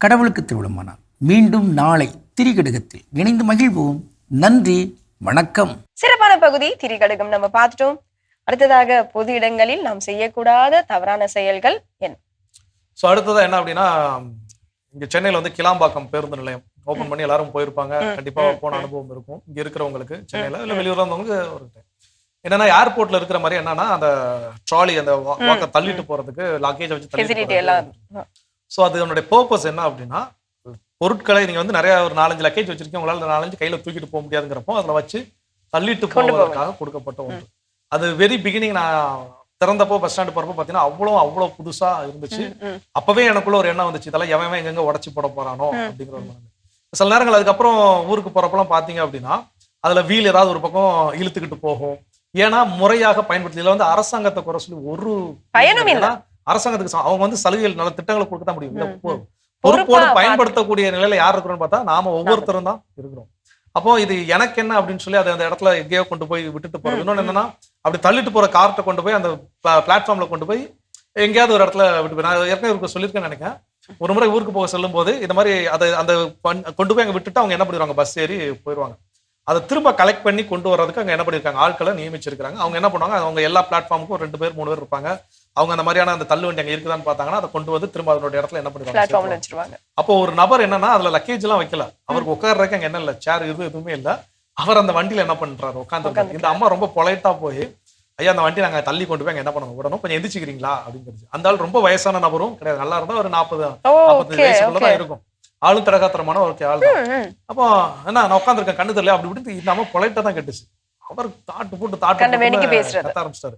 கடவுளுக்கு திருவிழமானால் மீண்டும் நாளை திரிகடுகத்தில் இணைந்து மகிழ்வோம். நன்றி, வணக்கம். சிறப்பான பகுதி திரிகடுகம் நம்ம பார்த்துட்டோம். அடுத்ததாக பொது இடங்களில் நாம் செய்யக்கூடாத தவறான செயல்கள் என்ன? ஸோ அடுத்ததாக என்ன அப்படின்னா, இங்கே சென்னையில் வந்து கிளாம்பாக்கம் பேருந்து நிலையம் ஓப்பன் பண்ணி எல்லாரும் போயிருப்பாங்க. கண்டிப்பாக போன அனுபவம் இருக்கும் இங்கே இருக்கிறவங்களுக்கு. சென்னையில் இல்லை வெளியூர் வந்தவங்களுக்கு ஒரு டைம் என்னன்னா, ஏர்போர்ட்ல இருக்கிற மாதிரி என்னன்னா, அந்த ட்ராலி அந்த வாக்க தள்ளிட்டு போறதுக்கு லக்கேஜை வச்சு தள்ளிட்டு. ஸோ அதனுடைய பர்பஸ் என்ன அப்படின்னா, பொருட்களை நீங்க வந்து நிறைய ஒரு 4-5 லக்கேஜ் வச்சிருக்கீங்க, உங்களால் 4-5 கையில தூக்கிட்டு போக முடியாதுங்கிறப்போ அதில் வச்சு தள்ளிட்டு போவதற்காக கொடுக்கப்பட்ட ஒன்று. அது வெரி பிகினிங் நான் திறந்தப்போ பஸ் ஸ்டாண்டு போறப்போ பார்த்தீங்கன்னா அவ்வளோ புதுசா இருந்துச்சு. அப்பவே எனக்குள்ள ஒரு எண்ணம் வந்துச்சு, இதெல்லாம் எவன் எங்கெங்க உடச்சி போட போறானோ அப்படிங்கிற ஒரு மனநிலை. சில நேரங்கள் அதுக்கப்புறம் ஊருக்கு போறப்பெல்லாம் பார்த்தீங்க அப்படின்னா அதுல வீல் ஏதாவது ஒரு பக்கம் இழுத்துக்கிட்டு போகும். ஏன்னா முறையாக பயன்படுத்தி இதுல வந்து அரசாங்கத்தை குறை சொல்லி ஒரு பயனும் இல்லை. அரசாங்கத்துக்கு அவங்க வந்து சலுகைகள் நல்ல திட்டங்களை கொடுக்க தான் முடியும். பொறுப்போடு பயன்படுத்தக்கூடிய நிலையில யார் இருக்கிறோம்னு பார்த்தா நாம ஒவ்வொருத்தரும் தான் இருக்கிறோம். அப்போ இது எனக்கு என்ன அப்படின்னு சொல்லி அதை அந்த இடத்துல எங்கேயோ கொண்டு போய் விட்டுட்டு போறது. இன்னொன்னு என்னன்னா, அப்படி தள்ளிட்டு போற கார்ட்டை கொண்டு போய் அந்த பிளாட்ஃபார்ம்ல கொண்டு போய் எங்கேயாவது ஒரு இடத்துல விட்டு போய், நான் ஏற்கனவே சொல்லியிருக்கேன்னு நினைக்கிறேன். ஒரு முறை ஊருக்கு போக செல்லும் போது இந்த மாதிரி அதை அந்த கொண்டு போய் அங்கே விட்டுட்டு அவங்க என்ன பண்ணிடுவாங்க, பஸ் ஏறி போயிடுவாங்க. அதை திரும்ப கலெக்ட் பண்ணி கொண்டு வர்றதுக்கு அங்கே என்ன பண்ணியிருக்காங்க, ஆட்களை நியமிச்சிருக்காங்க. அவங்க என்ன பண்ணுவாங்க, அவங்க எல்லா பிளாட்ஃபார்முக்கும் 2 பேர் 3 பேர் இருப்பாங்க. அவங்க அந்த மாதிரியான அந்த தள்ளு வண்டி அங்கே இருக்குதான்னு பார்த்தாங்கன்னா அதை கொண்டு வந்து திரும்ப அதனுடைய இடத்துல என்ன பண்ணிடுவாங்க. அப்போ ஒரு நபர் என்னன்னா, அதுல லக்கேஜ் எல்லாம் வைக்கல, அவருக்கு உட்கார்றதுக்கு அங்கே என்ன இல்லை, சேர் எதுவுமே இல்லை. அவர் அந்த வண்டியில என்ன பண்றாரு, உட்காந்து. இந்த அம்மா ரொம்ப பொலைட்டா போய், ஐயா அந்த வண்டி நாங்க தள்ளி கொண்டு போய் அங்க என்ன பண்ணணும், விடணும், கொஞ்சம் எந்திரிச்சிக்கிறீங்களா அப்படின்னு. அந்த ஆள் ரொம்ப வயசான நபரும் கிடையாது, நல்லா இருந்தா ஒரு 40-45 வயசுக்குள்ளதான் இருக்கும். ஆளும் தடகாத்திரமான ஒரு ஆள் தான். அப்போ என்ன, நான் உட்காந்துருக்கேன், கண்ணு தெரியல அப்படி இப்படி. இந்த அம்மா பொலைட்டா தான் கேட்டுச்சு. அவர் தாட்டு போட்டு கத்த ஆரம்பிச்சிட்டாரு.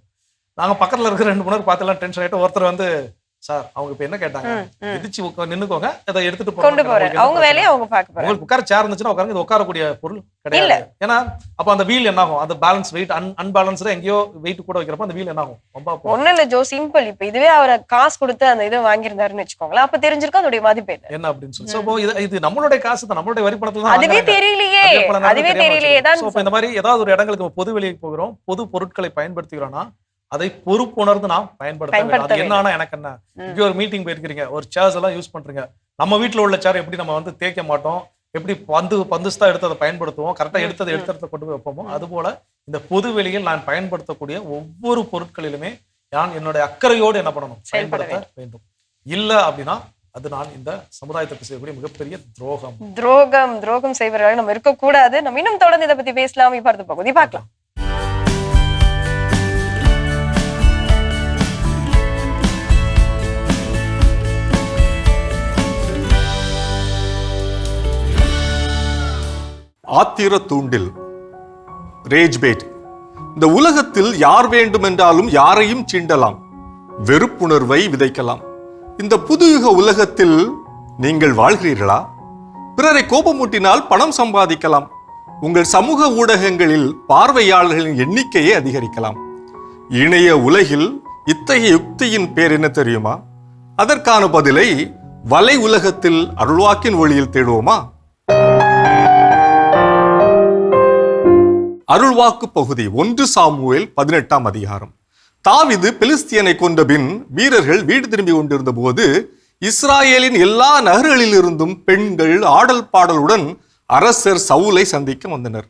நாங்க பக்கத்துல இருக்கிற 2 பேர் பார்த்துலாம் டென்ஷன் ஆயிட்டு, ஒருத்தர் வந்து, சார் அவங்க இப்ப என்ன கேட்டாங்க, எதிர்ச்சி நின்னுக்கோங்க, இதை எடுத்துட்டு போறேன், அவங்க வேலையை அவங்க பார்க்க போறாங்க. உங்களுக்கு உட்கார சேர் இருந்துச்சுன்னா உட்காருங்க, இது உட்காரக்கூடிய பொருள் கிடையாது. ஏன்னா அப்ப அந்த வீல் என்ன ஆகும், அந்த பேலன்ஸ் வெயிட் அன்பேலன்ஸ்டா எங்கேயோ வெயிட் கூட வைக்கிறப்ப அந்த வீல் என்ன ஆகும், ஒண்ணு இல்ல ஜோ, சிம்பிள். இப்ப இதுவே அவரை காசு கொடுத்து அந்த இதை வாங்கியிருந்தாருன்னு வச்சுக்கோங்களேன், அப்ப தெரிஞ்சிருக்கும் அதோட மதிப்பு என்ன அப்படின்னு சொல்லி. இது நம்மளுடைய காசு தான், நம்மளுடைய வரி பணத்துல தான். அதுவே தெரியலையே தான். இந்த மாதிரி ஏதாவது ஒரு இடங்களுக்கு பொது வெளியே போகிறோம், பொது பொருட்களை பயன்படுத்துகிறோம்னா அதை பொறுப்புணர்ந்து நாம் பயன்படுத்த. என்னன்னா, எனக்கு என்ன, இங்கே ஒரு மீட்டிங் போயிருக்கிறீங்க, ஒரு சேர்ஸ் எல்லாம் யூஸ் பண்றீங்க. நம்ம வீட்டுல உள்ள சேர் எப்படி நம்ம வந்து தேய்க்க மாட்டோம், எப்படி பந்துஸ்தா எடுத்து அதை பயன்படுத்துவோம், கரெக்டா எடுத்ததை கொண்டு போய் வைப்போமோ, அது போல இந்த பொது வெளியில் நான் பயன்படுத்தக்கூடிய ஒவ்வொரு பொருட்களிலுமே நான் என்னுடைய அக்கறையோடு என்ன பண்ணணும், பயன்படுத்த வேண்டும். இல்ல அப்படின்னா அது நான் இந்த சமுதாயத்துக்கு செய்யக்கூடிய மிகப்பெரிய துரோகம் செய்வதாக நம்ம இருக்கக்கூடாது. நம்ம இன்னும் தொடர்ந்து இதை பத்தி பேசலாம். இப்ப அடுத்த பகுதி பார்க்கலாம். ஆத்திர தூண்டில், ரேஜ் பேட். இந்த உலகத்தில் யார் வேண்டுமென்றாலும் யாரையும் சீண்டலாம், வெறுப்புணர்வை விதைக்கலாம். இந்த புதுயுக உலகத்தில் நீங்கள் வாழ்கிறீர்களா? பிறரை கோபமூட்டினால் பணம் சம்பாதிக்கலாம். உங்கள் சமூக ஊடகங்களில் பார்வையாளர்களின் எண்ணிக்கையை அதிகரிக்கலாம். இணைய உலகில் இத்தகைய யுக்தியின் பேர் என்ன தெரியுமா? அதற்கான பதிலை வலை உலகத்தில் அருள்வாக்கின் ஒளியில் தேடுவோமா? அருள்வாக்கு பகுதி 1 சாமுவேல் 18ஆம் அதிகாரம். தாவீது பெலிஸ்தியனை கொண்ட பின் வீரர்கள் வீடு திரும்பி கொண்டிருந்த போது இஸ்ராயேலின் எல்லா நகர்களிலிருந்தும் பெண்கள் ஆடல் பாடலுடன் அரசர் சவுலை சந்திக்க வந்தனர்.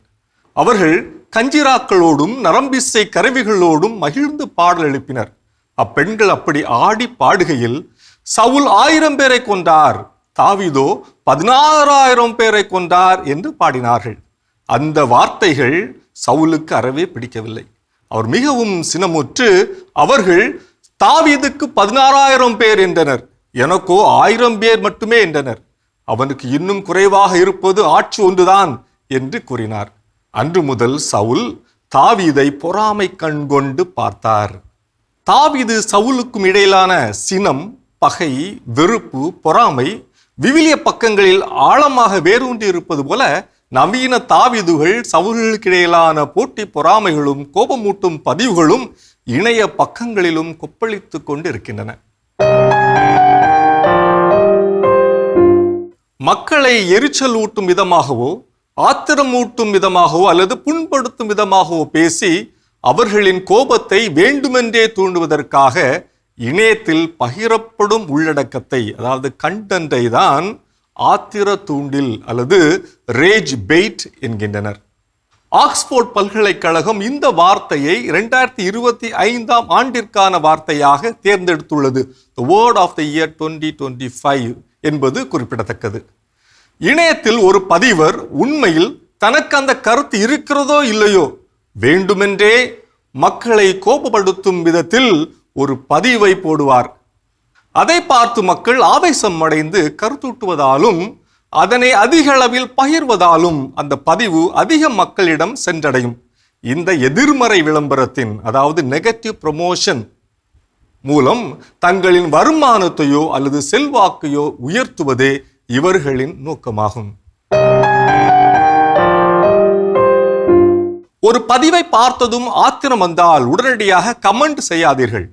அவர்கள் கஞ்சிராக்களோடும் நரம்பிசை கருவிகளோடும் மகிழ்ந்து பாடல் எழுப்பினர். அப்பெண்கள் அப்படி ஆடி பாடுகையில் சவுல் 1000 பேரை கொண்டார், தாவீதோ 16,000 பேரை கொண்டார் என்று பாடினார்கள். அந்த வார்த்தைகள் சவுலுக்கு அறவே பிடிக்கவில்லை. அவர் மிகவும் சினமுற்று, அவர்கள் தாவீதுக்கு 16,000 பேர் என்றனர், எனக்கோ 1000 பேர் மட்டுமே என்றனர். அவனுக்கு இன்னும் குறைவாக இருப்பது ஆட்சி ஒன்றுதான் என்று கூறினார். அன்று முதல் சவுல் தாவீதை பொறாமை கண் கொண்டு பார்த்தார். தாவீது சவுலுக்கும் இடையிலான சினம், பகை, வெறுப்பு, பொறாமை விவிலிய பக்கங்களில் ஆழமாக வேரூன்றி இருப்பது போல நவீன தாவீதுகள் சவுல்களுக்கு இடையிலான போட்டி பொறாமைகளும் கோபமூட்டும் பதிவுகளும் இணைய பக்கங்களிலும் கொப்பளித்துக் கொண்டு இருக்கின்றன. மக்களை எரிச்சல் ஊட்டும் விதமாகவோ ஆத்திரமூட்டும் விதமாகவோ அல்லது புண்படுத்தும் விதமாகவோ பேசி அவர்களின் கோபத்தை வேண்டுமென்றே தூண்டுவதற்காக இணையத்தில் பகிரப்படும் உள்ளடக்கத்தை, அதாவது கண்டென்ட்டை தான் ஆத்திர தூண்டில் அல்லது ரேஜ் பெய்ட் என்கின்றனர். ஆக்ஸ்போர்ட் பல்கலைக்கழகம் இந்த வார்த்தையை 2025ஆம் ஆண்டிற்கான வார்த்தையாக தேர்ந்தெடுத்துள்ளது. The word of the year 2025 என்பது குறிப்பிடத்தக்கது. இணையத்தில் ஒரு பதிவர் உண்மையில் தனக்கு அந்த கருத்து இருக்கிறதோ இல்லையோ வேண்டுமென்றே மக்களை கோபப்படுத்தும் விதத்தில் ஒரு பதிவை போடுவார். அதை பார்த்து மக்கள் ஆவேசம் அடைந்து கருத்தூட்டுவதாலும் அதனை அதிக அளவில் பகிர்வதாலும் அந்த பதிவு அதிக மக்களிடம் சென்றடையும். இந்த எதிர்மறை விளம்பரத்தின், அதாவது நெகட்டிவ் ப்ரமோஷன் மூலம் தங்களின் வருமானத்தையோ அல்லது செல்வாக்கையோ உயர்த்துவதே இவர்களின் நோக்கமாகும். ஒரு பதிவை பார்த்ததும் ஆத்திரம் வந்தால் உடனடியாக கமெண்ட் செய்யாதீர்கள்.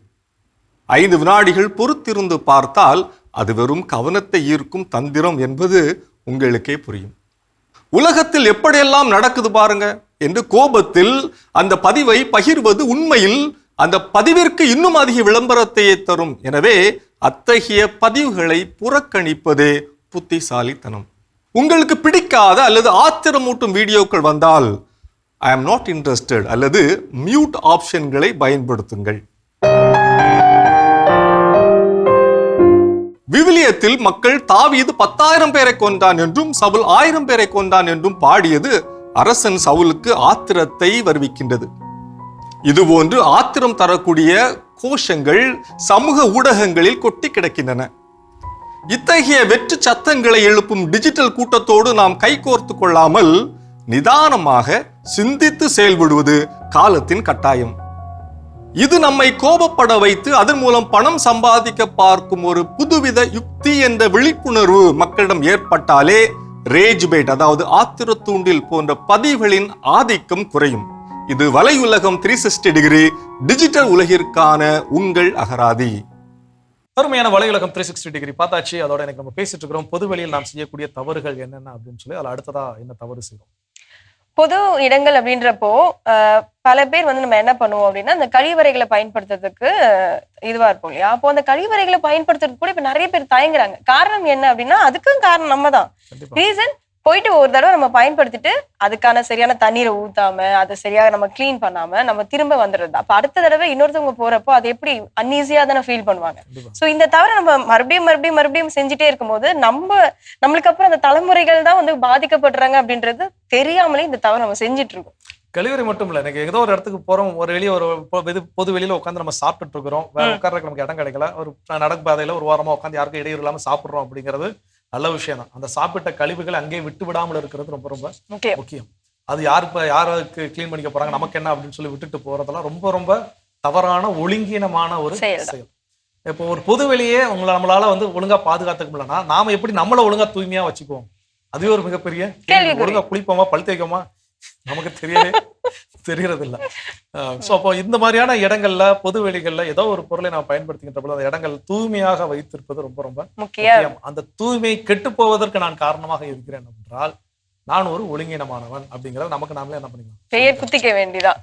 5 வினாடிகள் பொறுத்திருந்து பார்த்தால் அது வெறும் கவனத்தை ஈர்க்கும் தந்திரம் என்பது உங்களுக்கே புரியும். உலகத்தில் எப்படியெல்லாம் நடக்குது பாருங்க என்று கோபத்தில் அந்த பதிவை பகிர்வது உண்மையில் அந்த பதிவிற்கு இன்னும் அதிக விளம்பரத்தையே தரும். எனவே அத்தகைய பதிவுகளை புறக்கணிப்பதே புத்திசாலித்தனம். உங்களுக்கு பிடிக்காத அல்லது ஆத்திரமூட்டும் வீடியோக்கள் வந்தால் ஐ ஆம் நாட் இன்ட்ரெஸ்டட் அல்லது மியூட் ஆப்ஷன்களை பயன்படுத்துங்கள். விவிலியத்தில் மக்கள் தாவீது 10,000 பேரை கொண்டான் என்றும் சவுல் 1000 பேரை கொண்டான் என்றும் பாடியது அரசன் சவுலுக்கு ஆத்திரத்தை வருவிக்கின்றது. இதுபோன்று ஆத்திரம் தரக்கூடிய கோஷங்கள் சமூக ஊடகங்களில் கொட்டி கிடக்கின்றன. இத்தகைய வெற்று சத்தங்களை எழுப்பும் டிஜிட்டல் கூட்டத்தோடு நாம் கைகோர்த்து கொள்ளாமல் நிதானமாக சிந்தித்து செயல்படுவது காலத்தின் கட்டாயம். இது நம்மை கோபப்பட வைத்து அதன் மூலம் பணம் சம்பாதிக்க பார்க்கும் ஒரு புதுவித யுக்தி என்ற விழிப்புணர்வு மக்களிடம் ஏற்பட்டாலே ரேஜ் பைட், அதாவது ஆத்திர தூண்டில் போன்ற பதிவுகளின் ஆதிக்கம் குறையும். இது வலையுலகம் 360 டிகிரி டிஜிட்டல் உலகிற்கான உங்கள் அகராதி. அருமையான வலையுலகம் 360 டிகிரி பார்த்தாச்சு. அதோட எனக்கு நம்ம பேசிட்டு இருக்கிறோம் பொதுவெளியில் நாம் செய்யக்கூடிய தவறுகள் என்னென்ன அப்படின்னு சொல்லி. அதில் அடுத்ததா என்ன தவறு செய்யறோம்? பொது இடங்கள் அப்படின்றப்போ பல பேர் வந்து நம்ம என்ன பண்ணுவோம் அப்படின்னா அந்த கழிவறைகளை பயன்படுத்துறதுக்கு இதுவா இருக்கும் இல்லையா? அப்போ அந்த கழிவறைகளை பயன்படுத்துறதுக்கு கூட இப்ப நிறைய பேர் தயங்குறாங்க. காரணம் என்ன அப்படின்னா அதுக்கும் காரணம் நம்ம தான். ரீசன் போயிட்டு ஒரு தடவை நம்ம பயன்படுத்திட்டு அதுக்கான சரியான தண்ணீரை ஊத்தாம அதை சரியாக நம்ம கிளீன் பண்ணாம நம்ம திரும்ப வந்துடுறது. அப்ப அடுத்த தடவை இன்னொருத்தவங்க போறப்போ அது எப்படி அன்ஈஸியா தானே ஃபீல் பண்ணுவாங்க. சோ இந்த தவிர நம்ம மறுபடியும் செஞ்சுட்டே இருக்கும் போது நம்மளுக்கு அப்புறம் அந்த தலைமுறைகள் தான் வந்து பாதிக்கப்படுறாங்க அப்படின்றது தெரியாமலே இந்த தவிர நம்ம செஞ்சுட்டு இருக்கோம். கழிவறை மட்டும் இல்ல, எனக்கு ஏதோ ஒரு இடத்துக்கு போறோம், ஒரு வெளியே ஒரு பொது வெளியில உட்காந்து நம்ம சாப்பிட்டுட்டு இருக்கிறோம், உட்கார்றதுக்கு நமக்கு இடம் கிடைக்கல, ஒரு நடப்பாதையில ஒரு வாரமா உட்காந்து யாருக்கும் இடையூறு இல்லாம சாப்பிடுறோம் அப்படிங்கிறது நல்ல விஷயம் தான். அந்த சாப்பிட்ட கழிவுகளை அங்கேயே விட்டு விடாமல் இருக்கிறது ரொம்ப ரொம்ப முக்கியம். அது யாருக்கு கிளீன் பண்ணிக்க போறாங்க நமக்கு என்ன அப்படின்னு சொல்லி விட்டுட்டு போறதெல்லாம் ரொம்ப ரொம்ப தவறான ஒழுங்கீனமான ஒரு செயல். இப்போ ஒரு பொது வெளியே நம்மளால வந்து ஒழுங்கா பாதுகாத்துக்க முடியலன்னா நாம எப்படி நம்மளை ஒழுங்கா தூய்மையா வச்சுக்குவோம்? அதுவே ஒரு மிகப்பெரிய ஒழுங்கா குளிப்போமா, பழுத்து வைக்கோமா, நமக்கு தெரியறது இல்லை. ஸோ அப்போ இந்த மாதிரியான இடங்கள்ல, பொது வெளிகள்ல ஏதோ ஒரு பொருளை நான் பயன்படுத்துகின்ற போது அந்த இடங்கள் தூய்மையாக வைத்திருப்பது ரொம்ப ரொம்ப முக்கியம். அந்த தூய்மை கெட்டு போவதற்கு நான் காரணமாக இருக்கிறேன் என்றால் நான் ஒரு ஒழுங்கீனமானவன் அப்படிங்கிறத நமக்கு நாமளே என்ன பண்ணிக்கலாம், பெயர் குத்திக்க வேண்டியதா.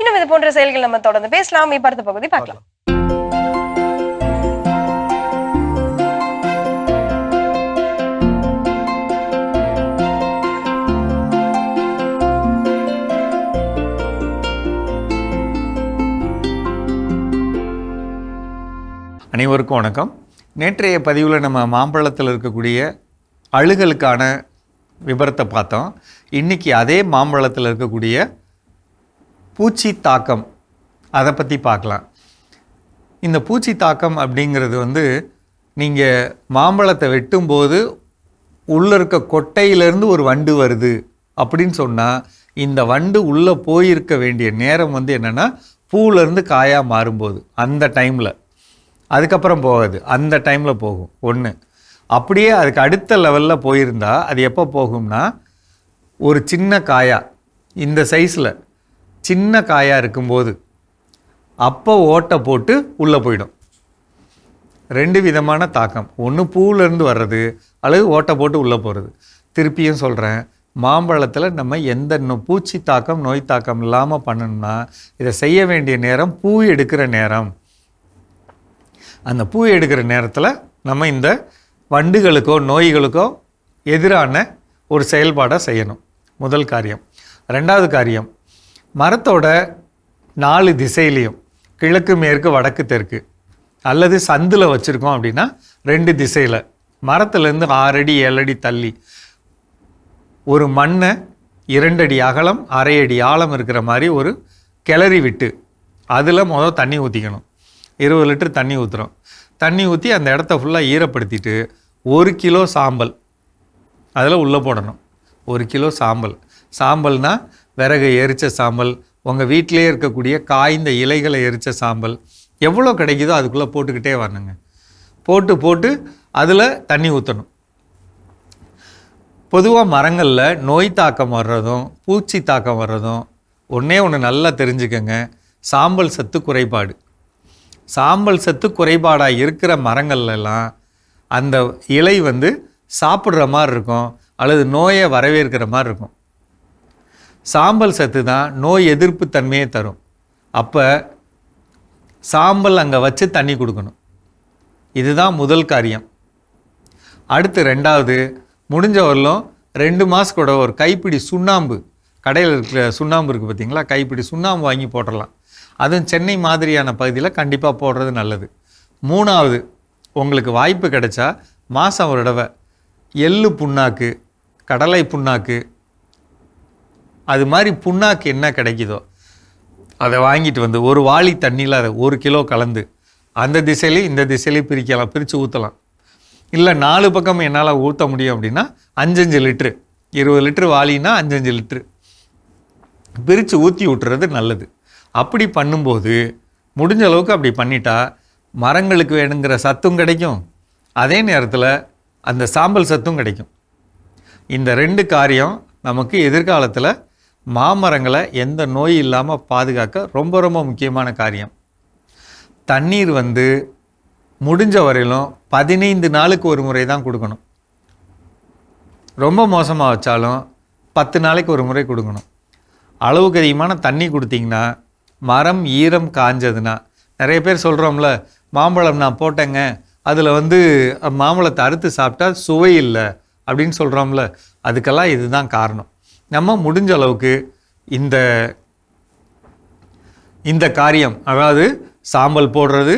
இன்னும் இது போன்ற செயல்கள் நம்ம தொடர்ந்து பேசலாம். இப்ப அடுத்த பகுதி பார்க்கலாம். அனைவருக்கும் வணக்கம். நேற்றைய பதிவில் நம்ம மாம்பழத்தில் இருக்கக்கூடிய அழுகலுக்கான விபரத்தை பார்த்தோம். இன்றைக்கி அதே மாம்பழத்தில் இருக்கக்கூடிய பூச்சி தாக்கம் அதை பற்றி பார்க்கலாம். இந்த பூச்சி தாக்கம் அப்படிங்கிறது வந்து நீங்கள் மாம்பழத்தை வெட்டும்போது உள்ளே இருக்க கொட்டையிலேருந்து ஒரு வண்டு வருது அப்படின்னு சொன்னால் இந்த வண்டு உள்ளே போயிருக்க வேண்டிய நேரம் வந்து என்னென்னா பூவிலேருந்து காயாக மாறும்போது அந்த டைமில், அதுக்கப்புறம் போகாது, அந்த டைமில் போகும் ஒன்று. அப்படியே அதுக்கு அடுத்த லெவலில் போயிருந்தால் அது எப்போ போகும்னா ஒரு சின்ன காயாக இந்த சைஸில் சின்ன காயாக இருக்கும்போது அப்போ ஓட்டை போட்டு உள்ளே போயிடும். ரெண்டு விதமான தாக்கம், ஒன்று பூவிலேருந்து வர்றது அல்லது ஓட்டை போட்டு உள்ளே போகிறது. திருப்பியும் சொல்கிறேன், மாம்பழத்தில் நம்ம எந்த பூச்சி தாக்கம் நோய் தாக்கம் இல்லாமல் பண்ணணும்னா இதை செய்ய வேண்டிய நேரம் பூ எடுக்கிற நேரம். அந்த பூ எடுக்கிற நேரத்தில் நம்ம இந்த வண்டுகளுக்கோ நோய்களுக்கோ எதிரான ஒரு செயல்பாடை செய்யணும். முதல் காரியம். ரெண்டாவது காரியம், மரத்தோட 4 திசையிலையும் கிழக்கு மேற்கு வடக்கு தெற்கு அல்லது சந்தில் வச்சுருக்கோம் அப்படின்னா 2 திசையில் மரத்துலேருந்து 6 அடி 7 அடி தள்ளி ஒரு மண்ணை 2 அடி அகலம் 1/2 அடி ஆழம் இருக்கிற மாதிரி ஒரு கிளறி விட்டு அதில் முதல் தண்ணி ஊற்றிக்கணும். 20 லிட்டர் தண்ணி ஊற்றுறோம். தண்ணி ஊற்றி அந்த இடத்த ஃபுல்லாக ஈரப்படுத்திட்டு 1 கிலோ சாம்பல் அதில் உள்ளே போடணும். 1 கிலோ சாம்பல். சாம்பல்னால் விறகு எரித்த சாம்பல், உங்கள் வீட்டிலே இருக்கக்கூடிய காய்ந்த இலைகளை எரித்த சாம்பல், எவ்வளோ கிடைக்குதோ அதுக்குள்ளே போட்டுக்கிட்டே வரணுங்க. போட்டு அதில் தண்ணி ஊற்றணும். பொதுவாக மரங்களில் நோய் தாக்கம் வர்றதும் பூச்சி தாக்கம் வர்றதும் ஒன்றே நல்லா தெரிஞ்சுக்கங்க, சாம்பல் சத்து குறைபாடு. சாம்பல் சத்து குறைபாடாக இருக்கிற மரங்கள்லாம் அந்த இலை வந்து சாப்பிட்ற மாதிரி இருக்கும் அல்லது நோயை வரவேற்கிற மாதிரி இருக்கும். சாம்பல் சத்து தான் நோய் எதிர்ப்பு தன்மையை தரும். அப்போ சாம்பல் அங்கே வச்சு தண்ணி கொடுக்கணும். இதுதான் முதல் காரியம். அடுத்து ரெண்டாவது, முடிஞ்ச வரலும் 2 மாதம் கூட ஒரு கைப்பிடி சுண்ணாம்பு, கடையில் இருக்கிற சுண்ணாம்பு இருக்குது பார்த்தீங்களா, கைப்பிடி சுண்ணாம்பு வாங்கி போட்டுடலாம். அதுவும் சென்னை மாதிரியான பகுதியில் கண்டிப்பாக போடுறது நல்லது. மூணாவது, உங்களுக்கு வாய்ப்பு கிடைச்சா மாதம் ஒரு தடவை எள்ளு புண்ணாக்கு, கடலை புண்ணாக்கு, அது மாதிரி புண்ணாக்கு என்ன கிடைக்குதோ அதை வாங்கிட்டு வந்து ஒரு வாளி தண்ணியில் அதை 1 கிலோ கலந்து அந்த திசையிலையும் இந்த திசையிலையும் பிரித்து ஊற்றலாம். இல்லை 4 பக்கம் என்னால் ஊற்ற முடியும் அப்படின்னா 5 லிட்ரு, 20 லிட்ரு வாளின்னா 5 லிட்ரு பிரித்து ஊற்றி விட்டுறது நல்லது. அப்படி பண்ணும்போது முடிஞ்ச அளவுக்கு அப்படி பண்ணிட்டா மரங்களுக்கு வேணுங்கிற சத்தும் கிடைக்கும், அதே நேரத்தில் அந்த சாம்பல் சத்தும் கிடைக்கும். இந்த 2 காரியம் நமக்கு எதிர்காலத்தில் மாமரங்களை எந்த நோய் இல்லாமல் பாதுகாக்க ரொம்ப ரொம்ப முக்கியமான காரியம். தண்ணீர் வந்து முடிஞ்ச வரையிலும் 15 நாளுக்கு ஒரு முறை தான் கொடுக்கணும். ரொம்ப மோசமாக வச்சாலும் 10 நாளைக்கு ஒரு முறை கொடுக்கணும். அளவுக்கு அதிகமான தண்ணி கொடுத்தீங்கன்னா மரம் ஈரம் காஞ்சதுன்னா, நிறைய பேர் சொல்கிறோம்ல மாம்பழம் நான் போட்டேங்க அதில் வந்து மாம்பழத்தை அறுத்து சாப்பிட்டா சுவை இல்லை அப்படின்னு சொல்கிறோம்ல, அதுக்கெல்லாம் இதுதான் காரணம். நம்ம முடிஞ்ச அளவுக்கு இந்த காரியம், அதாவது சாம்பல் போடுறது,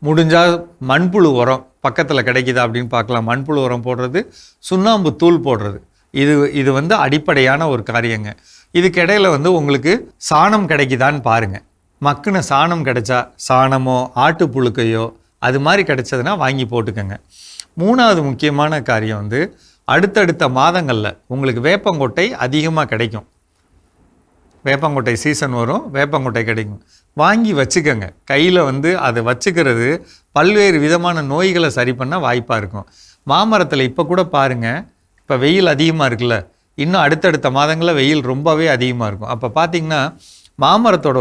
முடிஞ்சால் மண்புழு உரம் பக்கத்தில் கிடைக்குதா அப்படின்னு பார்க்கலாம், மண்புழு உரம் போடுறது, சுண்ணாம்பு தூள் போடுறது, இது வந்து அடிப்படையான ஒரு காரியங்க. இதுக்கிடையில் வந்து உங்களுக்கு சாணம் கிடைக்குதான்னு பாருங்கள். மக்குன சாணம் கிடைச்சா, சாணமோ ஆட்டுப்புழுக்கையோ அது மாதிரி கிடைச்சதுன்னா வாங்கி போட்டுக்கோங்க. மூணாவது முக்கியமான காரியம் வந்து அடுத்தடுத்த மாதங்களில் உங்களுக்கு வேப்பங்கொட்டை அதிகமாக கிடைக்கும். வேப்பங்கொட்டை சீசன் வரும், வேப்பங்கொட்டை கிடைக்கும், வாங்கி வச்சுக்கோங்க. கையில் வந்து அதை வச்சுக்கிறது பல்வேறு விதமான நோய்களை சரி பண்ண வாய்ப்பாக இருக்கும். மாமரத்தில் இப்போ கூட பாருங்கள், இப்போ வெயில் அதிகமாக இருக்குல்ல, இன்னும் அடுத்தடுத்த மாதங்களில் வெயில் ரொம்பவே அதிகமாக இருக்கும். அப்போ பார்த்திங்கன்னா மாமரத்தோட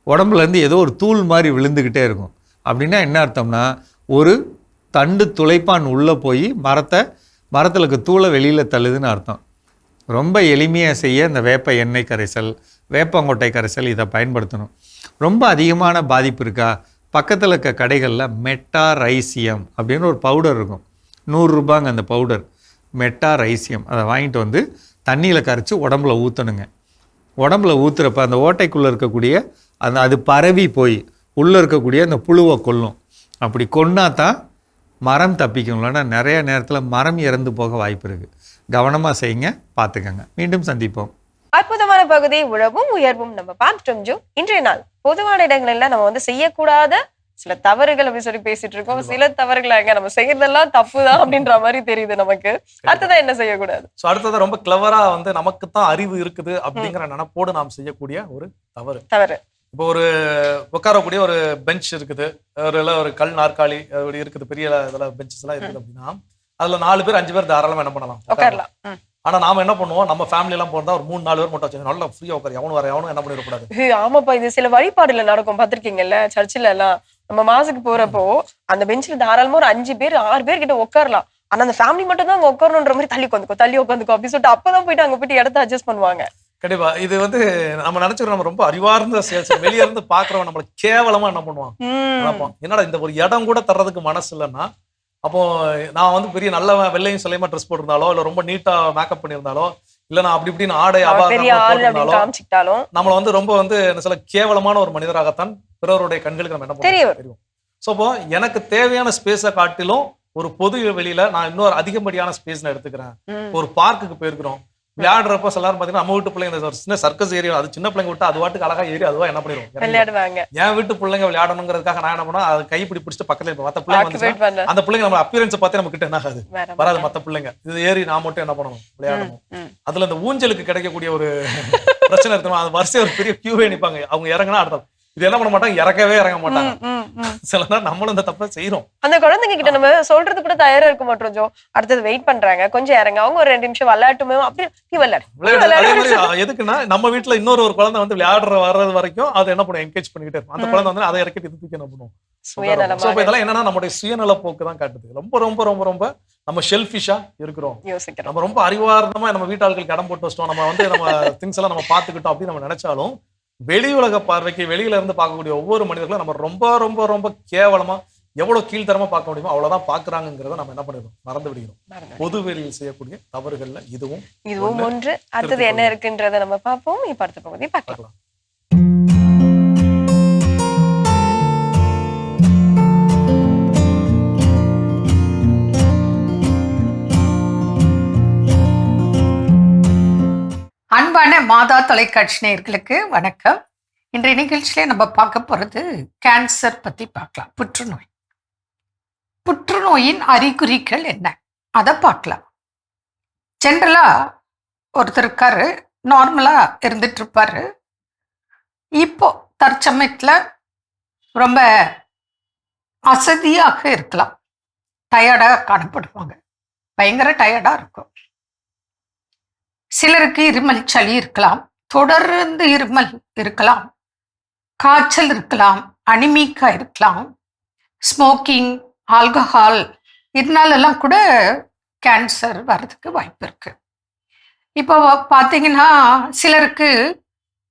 உடம்புலேருந்து ஏதோ ஒரு தூள் மாதிரி விழுந்துக்கிட்டே இருக்கும். அப்படின்னா என்ன அர்த்தம்னா, ஒரு தண்டு துளைப்பான் உள்ளே போய் மரத்தில் இருக்க தூளை வெளியில் தள்ளுதுன்னு அர்த்தம். ரொம்ப எளிமையாக செய்ய இந்த வேப்ப எண்ணெய் கரைசல், வேப்பங்கொட்டை கரைசல் இதை பயன்படுத்தணும். ரொம்ப அதிகமான பாதிப்பு இருக்கா, பக்கத்தில் இருக்க கடைகளில் மெட்டாரைசியம் அப்படின்னு ஒரு பவுடர் இருக்கும். 100 ரூபாங்க அந்த பவுடர், மெட்டாரைசியம். அதை வாங்கிட்டு வந்து தண்ணியில் கரைச்சி உடம்புல ஊற்றணுங்க. உடம்புல ஊற்றுறப்ப அந்த ஓட்டைக்குள்ளே இருக்கக்கூடிய அது பரவி போய் உள்ளே இருக்கக்கூடிய அந்த புழுவை கொல்லும். அப்படி கொன்னா தான் மரம் தப்பிக்கும். இல்லைன்னா நிறைய நேரத்தில் மரம் இறந்து போக வாய்ப்பு இருக்குது. கவனமாக செய்யுங்க, பார்த்துக்கங்க. மீண்டும் சந்திப்போம். அற்புதமான பகுதி உழவும் உயர்வும் நம்ம பார்த்துட்டோம் ஜோ. இன்றைய நாள் பொதுவான இடங்கள்ல நம்ம வந்து செய்யக்கூடாத சில தவறுகள் அப்படி சொல்லி பேசிட்டு இருக்கோம். சில தவறுகளாங்க நம்ம செய்யறதெல்லாம் தப்புதான் அப்படின்ற மாதிரி தெரியுது நமக்கு. அடுத்ததான் என்ன செய்யக்கூடாது? ஸோ அடுத்ததான் ரொம்ப கிளவரா வந்து நமக்கு தான் அறிவு இருக்குது அப்படிங்கிற நினைப்போடு நாம் செய்யக்கூடிய ஒரு தவறு. இப்போ ஒரு உட்காரக்கூடிய ஒரு பெஞ்ச் இருக்குது, ஒரு கல் நாற்காலி அப்படி இருக்குது, பெரிய இதெல்லாம் பெஞ்சஸ் எல்லாம் இருக்குது அப்படின்னா அதுல 4 பேர் 5 பேர் தாராளமா என்ன பண்ணலாம், உட்காரலாம். ஆனா நாம என்ன பண்ணுவோம், நம்ம ஃபேமிலி எல்லாம் போறதா ஒரு 3-4 பேர் மட்டும் வச்சு நல்லா ஃப்ரீயா உட்காரு, எவனும் என்ன பண்ணிடக்கூடாது. ஆமாப்பா, இது சில வழிபாடுல நடக்கும், பார்த்திருக்கீங்கல்ல சர்ச்சில் எல்லாம். நம்ம மாசுக்கு போறப்போ அந்த பெஞ்சில தாராளமா ஒரு 5 பேர் 6 பேர் கிட்ட உட்காரலாம். ஆனா அந்த ஃபேமிலி மட்டும் தான் அங்க உட்காரணுன்ற மாதிரி தள்ளி உட்காந்துக்கோ அப்படின்னு சொல்லிட்டு அப்பதான் போயிட்டு அங்க போயிட்டு இடத்த அட்ஜஸ்ட் பண்ணுவாங்க. கண்டிப்பா இது வந்து நம்ம நினைச்சுக்கிறோம், நம்ம ரொம்ப அறிவார்ந்த வெளியே இருந்து பாக்குறவன் நம்மள கேவலமா என்ன பண்ணுவான், என்னடா இந்த ஒரு இடம் கூட தர்றதுக்கு மனசு இல்லைன்னா, அப்போ நான் வந்து பெரிய நல்ல வெள்ளையும் சொல்லியமா ட்ரெஸ் போட்டிருந்தாலோ இல்ல ரொம்ப நீட்டா மேக்கப் பண்ணியிருந்தாலோ இல்ல நான் அப்படி இப்படின்னு ஆடை அபாரம் நம்மள வந்து ரொம்ப வந்து என்ன சொல்ல கேவலமான ஒரு மனிதராகத்தான் பிறருடைய கண்களுக்கு நம்ம என்ன பண்ணுவோம் தெரியும். ஸோ இப்போ எனக்கு தேவையான ஸ்பேஸை காட்டிலும் ஒரு பொது வெளியில நான் இன்னொரு அதிகப்படியான ஸ்பேஸ் நான் எடுத்துக்கிறேன். ஒரு பார்க்குக்கு போயிருக்கிறோம், விளையாடுறப்ப எல்லாரும் பாத்தீங்கன்னா நம்ம வீட்டு பிள்ளைங்க சின்ன சர்க்கஸ் ஏரியா, அது சின்ன பிள்ளைங்க விட்டு அது வாட்டுக்கு அழகா ஏறி அதுவா என்ன பண்ணிடுவோம். என் வீட்டு பிள்ளைங்க விளையாடணுங்கிறதுக்காக நான் என்ன பண்ணா அது கைப்பிடி பிடிச்சிட்டு பக்கத்துல மத்த பிள்ளைங்க அந்த பிள்ளைங்க நம்ம அப்பியரன்ஸ் பார்த்து நம்ம கிட்ட என்ன ஆகாது வராது. மத்த பிள்ளைங்க இது ஏறி நான் மட்டும் என்ன பண்ணணும், விளையாடணும். அதுல இந்த ஊஞ்சலுக்கு கிடைக்கக்கூடிய ஒரு பிரச்சனை இருக்குமா, அது வரிசை ஒரு பெரிய கியூவே நிப்பாங்க, அவங்க இறங்கினா அடுத்த இது என்ன பண்ண மாட்டாங்க, இறங்க மாட்டாங்க. சில நேரம் நம்மளும் இந்த தப்பை செய்யறோம். அந்த குழந்தைங்க கிட்ட நம்ம சொல்றது கூட தயாரா இருக்க மாட்டோம் ஜோ. அடுத்தது வெயிட் பண்றாங்க, கொஞ்சம் இறங்க, அவங்க ஒரு 2 நிமிஷம் விளையாட்டுமே அப்படி விளையாடு. எதுக்குன்னா நம்ம வீட்டுல இன்னொரு குழந்தை வந்து வர்றது வரைக்கும் அதை என்ன பண்ணும், என்கரேஜ் பண்ணிக்கிட்டே இருக்கும். அந்த குழந்தை வந்து அதை இறக்கிட்டு இதுக்கு என்ன பண்ணுவோம், இதெல்லாம் என்னன்னா நம்மளுடைய சுயநல போக்கு தான் காட்டுது. ரொம்ப ரொம்ப ரொம்ப ரொம்ப நம்ம ஷெல்ஃபிஷா இருக்கிறோம், நம்ம ரொம்ப அறிவார்த்தமா நம்ம வீட்டாளுக்கு இடம் போட்டு வச்சிட்டோம், நம்ம வந்து நம்ம திங்ஸ் எல்லாம் நம்ம பாத்துக்கிட்டோம் அப்படின்னு நம்ம நினைச்சாலும் வெளி உலக பார்வைக்கு வெளியில இருந்து பார்க்கக்கூடிய ஒவ்வொரு மனிதர்களும் நம்ம ரொம்ப ரொம்ப ரொம்ப கேவலமா எவ்வளவு கீழ்த்தரமா பார்க்க முடியுமோ அவ்வளவுதான் பாக்குறாங்கிறத நம்ம என்ன பண்ணிடுறோம், மறந்து விடுகிறோம். பொது வெளியில் செய்யக்கூடிய தவறுகள்ல இதுவும் ஒன்று. அடுத்தது என்ன இருக்குன்றத நம்ம பார்ப்போம். இப்ப அடுத்த பகுதி பார்க்கலாம். அன்பான மாதா தொலைக்காட்சி நேயர்களுக்கு வணக்கம். இன்றைய நிகழ்ச்சியில நம்ம பார்க்க போறது கேன்சர் பத்தி பார்க்கலாம். புற்றுநோயின் அறிகுறிகள் என்ன அதை பார்க்கலாம். ஜென்ரலா ஒருத்தர் இருக்காரு, நார்மலா இருந்துட்டு இருப்பாரு. இப்போ தற்சமயத்துல ரொம்ப அசதியாக இருக்கலாம், டயர்டா காணப்படுவாங்க, பயங்கர டயர்டா இருக்கும். சிலருக்கு இருமல் சளி இருக்கலாம், தொடர்ந்து இருமல் இருக்கலாம், காய்ச்சல் இருக்கலாம், அனிமிக்கா இருக்கலாம், ஸ்மோக்கிங், ஆல்கஹால் இதனாலெல்லாம் கூட கேன்சர் வர்றதுக்கு வாய்ப்பு இருக்கு. இப்போ பார்த்தீங்கன்னா சிலருக்கு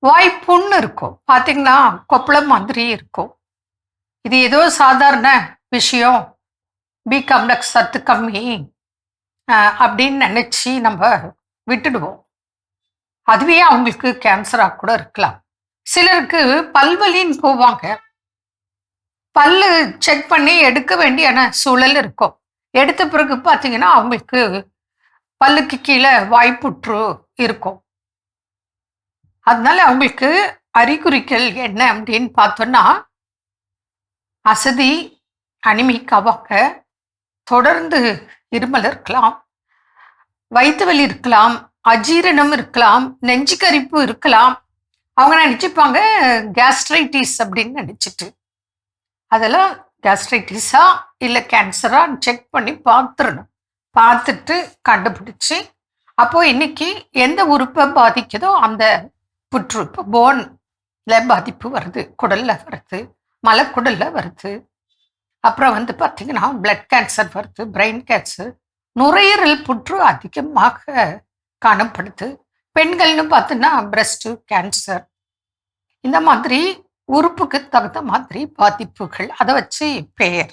வாய்ப்புண்ணு இருக்கும், பார்த்தீங்கன்னா கொப்பளம் மாதிரி இருக்கும். இது ஏதோ சாதாரண விஷயம், பி காம்ப்ளெக்ஸ் சத்து கம்மி அப்படின்னு நினைச்சு நம்ம விட்டுடுவோம். அதுவே அவங்களுக்கு கேன்சராக கூட இருக்கலாம். சிலருக்கு பல்வலின்னு போவாங்க, பல்லு செக் பண்ணி எடுக்க வேண்டிய சூழல் இருக்கும். எடுத்த பிறகு பார்த்தீங்கன்னா அவங்களுக்கு பல்லுக்கு கீழே வாய்ப்புற்று இருக்கும். அதனால அவங்களுக்கு அறிகுறிகள் என்ன அப்படின்னு பார்த்தோன்னா, அசதி, அனிமிக்காவாங்க, தொடர்ந்து இருமல் இருக்கலாம், வயிற்று வலி இருக்கலாம், அஜீரணம் இருக்கலாம், நெஞ்சு கரிப்பு இருக்கலாம். அவங்க நினைச்சுப்பாங்க கேஸ்ட்ரைட்டிஸ் அப்படின்னு நினைச்சிட்டு, அதெல்லாம் கேஸ்ட்ரைட்டிஸா இல்லை கேன்சரா செக் பண்ணி பார்த்துடணும். பார்த்துட்டு கண்டுபிடிச்சி அப்போ இன்னைக்கு எந்த உறுப்பை பாதிக்குதோ அந்த புற்று, இப்போ போன்ல பாதிப்பு வருது, குடல்ல வருது, மலக்குடல்ல வருது, அப்புறம் பார்த்தீங்கன்னா பிளட் கேன்சர் வருது, பிரெயின் கேன்சர், நுரையீரல் புற்று அதிகமாக காணப்படுது. பெண்கள்னு பார்த்தோன்னா பிரஸ்ட் கேன்சர், இந்த மாதிரி உறுப்புக்கு தகுந்த மாதிரி பாதிப்புகள், அதை வச்சு பெயர்.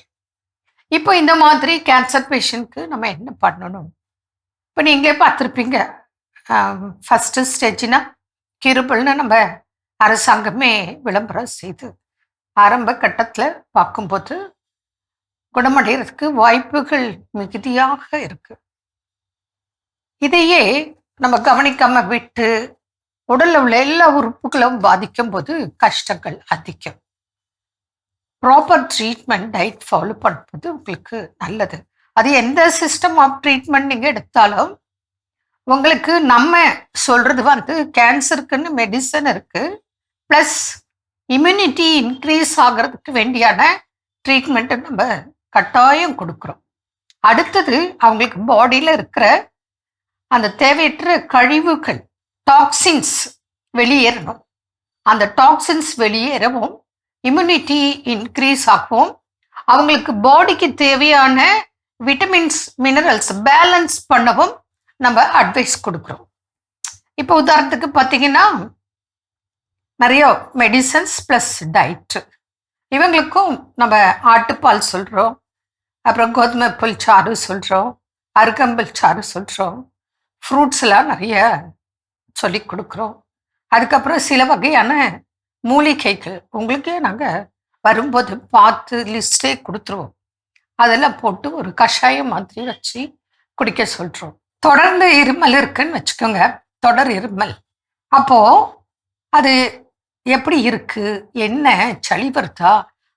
இப்போ இந்த மாதிரி கேன்சர் பேஷண்ட்க்கு நம்ம என்ன பண்ணணும்? இப்போ நீங்களே பார்த்துருப்பீங்க, ஃபஸ்ட்டு ஸ்டேஜ்னா கிருபல்னு நம்ம அரசாங்கமே விளம்பரம் செய்து ஆரம்ப கட்டத்தில் பார்க்கும்போது குணமடைகிறதுக்கு வாய்ப்புகள் மிகுதியாக இருக்கு. இதையே நம்ம கவனிக்காம விட்டு உடல்ல உள்ள எல்லா உறுப்புகளும் பாதிக்கும் போது கஷ்டங்கள் அதிகம். ப்ராப்பர் ட்ரீட்மெண்ட், டயட் ஃபாலோ பண்ணுறது உங்களுக்கு நல்லது. அது எந்த சிஸ்டம் ஆஃப் ட்ரீட்மெண்ட் நீங்கள் எடுத்தாலும் உங்களுக்கு நம்ம சொல்றது கேன்சருக்குன்னு மெடிசன் இருக்கு, ப்ளஸ் இம்யூனிட்டி இன்க்ரீஸ் ஆகிறதுக்கு வேண்டியான ட்ரீட்மெண்ட்டை நம்ம கட்டாயம் கொடுக்குறோம். அடுத்தது அவங்களுக்கு பாடியில் இருக்கிற அந்த தேவையற்ற கழிவுகள், டாக்ஸின்ஸ் வெளியேறணும். அந்த டாக்ஸின்ஸ் வெளியேறவும் இம்யூனிட்டி இன்க்ரீஸ் ஆகும். அவங்களுக்கு பாடிக்கு தேவையான விட்டமின்ஸ், மினரல்ஸ் பேலன்ஸ் பண்ணவும் நம்ம அட்வைஸ் கொடுக்குறோம். இப்போ உதாரணத்துக்கு பார்த்தீங்கன்னா நிறைய மெடிசன்ஸ் ப்ளஸ் டயட்டு. இவங்களுக்கும் நம்ம ஆட்டுப்பால் சொல்கிறோம், அப்புறம் கோதுமை புல் சாறு சொல்கிறோம், அருகம்புல் சாறு சொல்கிறோம், ஃப்ரூட்ஸ்லாம் நிறைய சொல்லி கொடுக்குறோம். அதுக்கப்புறம் சில வகையான மூலிகைகள் உங்களுக்கே நாங்கள் வரும்போது பார்த்து லிஸ்டே கொடுத்துருவோம். அதெல்லாம் போட்டு ஒரு கஷாயம் மாதிரி வச்சு குடிக்க சொல்கிறோம். தொடர்ந்து இருமல் இருக்குன்னு வச்சுக்கோங்க, தொடர் இருமல். அப்போது அது எப்படி இருக்குது, என்ன சளி வருதா,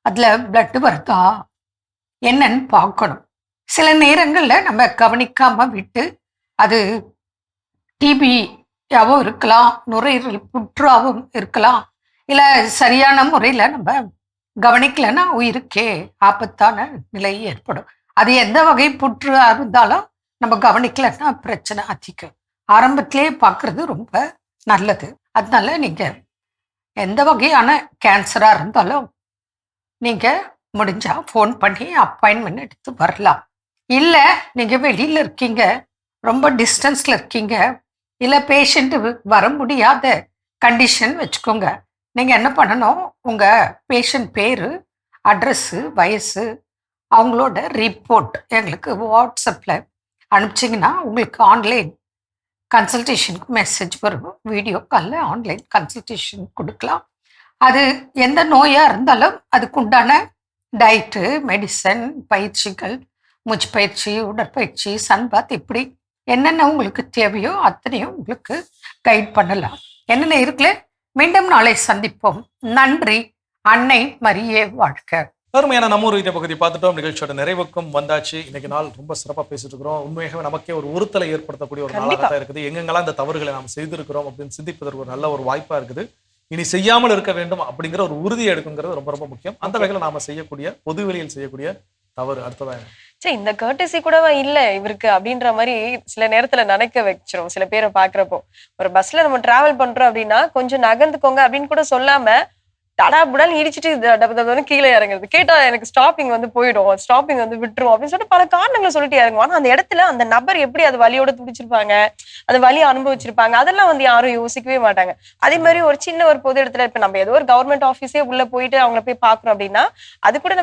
அதில் பிளட்டு வருதா என்னன்னு பார்க்கணும். சில நேரங்களில் நம்ம கவனிக்காமல் விட்டு அது டிபியாகவும் இருக்கலாம், நுரையீரல் புற்றாகவும் இருக்கலாம், இல்லை சரியான முறையில் நம்ம கவனிக்கலைன்னா உயிருக்கே ஆபத்தான நிலை ஏற்படும். அது எந்த வகை புற்று இருந்தாலும் நம்ம கவனிக்கலைன்னா பிரச்சனை அதிகம். ஆரம்பத்திலே பார்க்குறது ரொம்ப நல்லது. அதனால நீங்கள் எந்த வகையான கேன்சராக இருந்தாலும் நீங்கள் முடிஞ்சால் ஃபோன் பண்ணி அப்பாயின்மெண்ட் எடுத்து வரலாம். இல்லை நீங்கள் வெளியில் இருக்கீங்க, ரொம்ப டிஸ்டன்ஸில் இருக்கீங்க, இல்லை பேஷண்ட்டு வர முடியாத கண்டிஷன் வச்சுக்கோங்க, நீங்கள் என்ன பண்ணணும், உங்கள் பேஷண்ட் பேர், அட்ரஸ்ஸு, வயசு, அவங்களோட ரிப்போர்ட் எங்களுக்கு வாட்ஸ்அப்பில் அனுப்பிச்சிங்கன்னா உங்களுக்கு ஆன்லைன் கன்சல்டேஷனுக்கு மெசேஜ் வரும். வீடியோ காலில் ஆன்லைன் கன்சல்டேஷன் கொடுக்கலாம். அது எந்த நோயாக இருந்தாலும் அதுக்குண்டான டயட்டு, மெடிசன், பயிற்சிகள், மூச்சு பயிற்சி, உடற்பயிற்சி, சன்பாத், இப்படி என்னென்ன உங்களுக்கு தேவையோ அத்தனையும் உங்களுக்கு கைட் பண்ணலாம். என்னென்ன இருக்குல்ல. மீண்டும் நாளை சந்திப்போம். நன்றி. அன்னை மரியே வாழ்க. அருமையான நம்ம ஒரு வீட்டை பகுதி பார்த்துட்டோம். நிகழ்ச்சியோட நிறைவுக்கும் வந்தாச்சு. இன்னைக்கு நாள் ரொம்ப சிறப்பாக பேசிட்டு இருக்கிறோம். உண்மையாகவே நமக்கே ஒரு உறுத்தலை ஏற்படுத்தக்கூடிய ஒரு நாளாக தான் இருக்குது. எங்கெங்கெல்லாம் இந்த தவறுகளை நாம் செய்திருக்கிறோம் அப்படின்னு சிந்திப்பதற்கு ஒரு நல்ல ஒரு வாய்ப்பாக இருக்குது. இனி செய்யாமல் இருக்க வேண்டும் அப்படிங்கிற ஒரு உறுதியை எடுக்குங்கிறது ரொம்ப ரொம்ப முக்கியம். அந்த வகையில் நாம செய்யக்கூடிய பொது வெளியில் செய்யக்கூடிய தவறு அடுத்ததான் சரி, இந்த கர்டசி கூடவா இல்ல இவருக்கு அப்படின்ற மாதிரி சில நேரத்துல நினைக்க வச்சிரும். சில பேரை பாக்குறப்போ ஒரு பஸ்ல நம்ம டிராவல் பண்றோம் அப்படின்னா கொஞ்சம் நகர்ந்துக்கோங்க அப்படின்னு கூட சொல்லாம தடாபுடால் இடிச்சிட்டு டப்பு கீழே இறங்குறது. கேட்டா எனக்கு ஸ்டாப்பிங் போயிடும், ஸ்டாப்பிங் விட்டுரும் அப்படின்னு சொல்லிட்டு பல காரணங்களை சொல்லிட்டு இறங்குவோம். ஆனா அந்த இடத்துல அந்த நபர் எப்படி அது வலியோட துடிச்சிருப்பாங்க, அந்த வலியை அனுபவிச்சிருப்பாங்க, அதெல்லாம் யாரும் யோசிக்கவே மாட்டாங்க. அதே மாதிரி ஒரு சின்ன ஒரு பொது இடத்துல இப்ப நம்ம ஏதோ ஒரு கவர்மெண்ட் ஆஃபீஸே உள்ள போயிட்டு அவங்கள போய் பாக்குறோம் அப்படின்னா அது கூட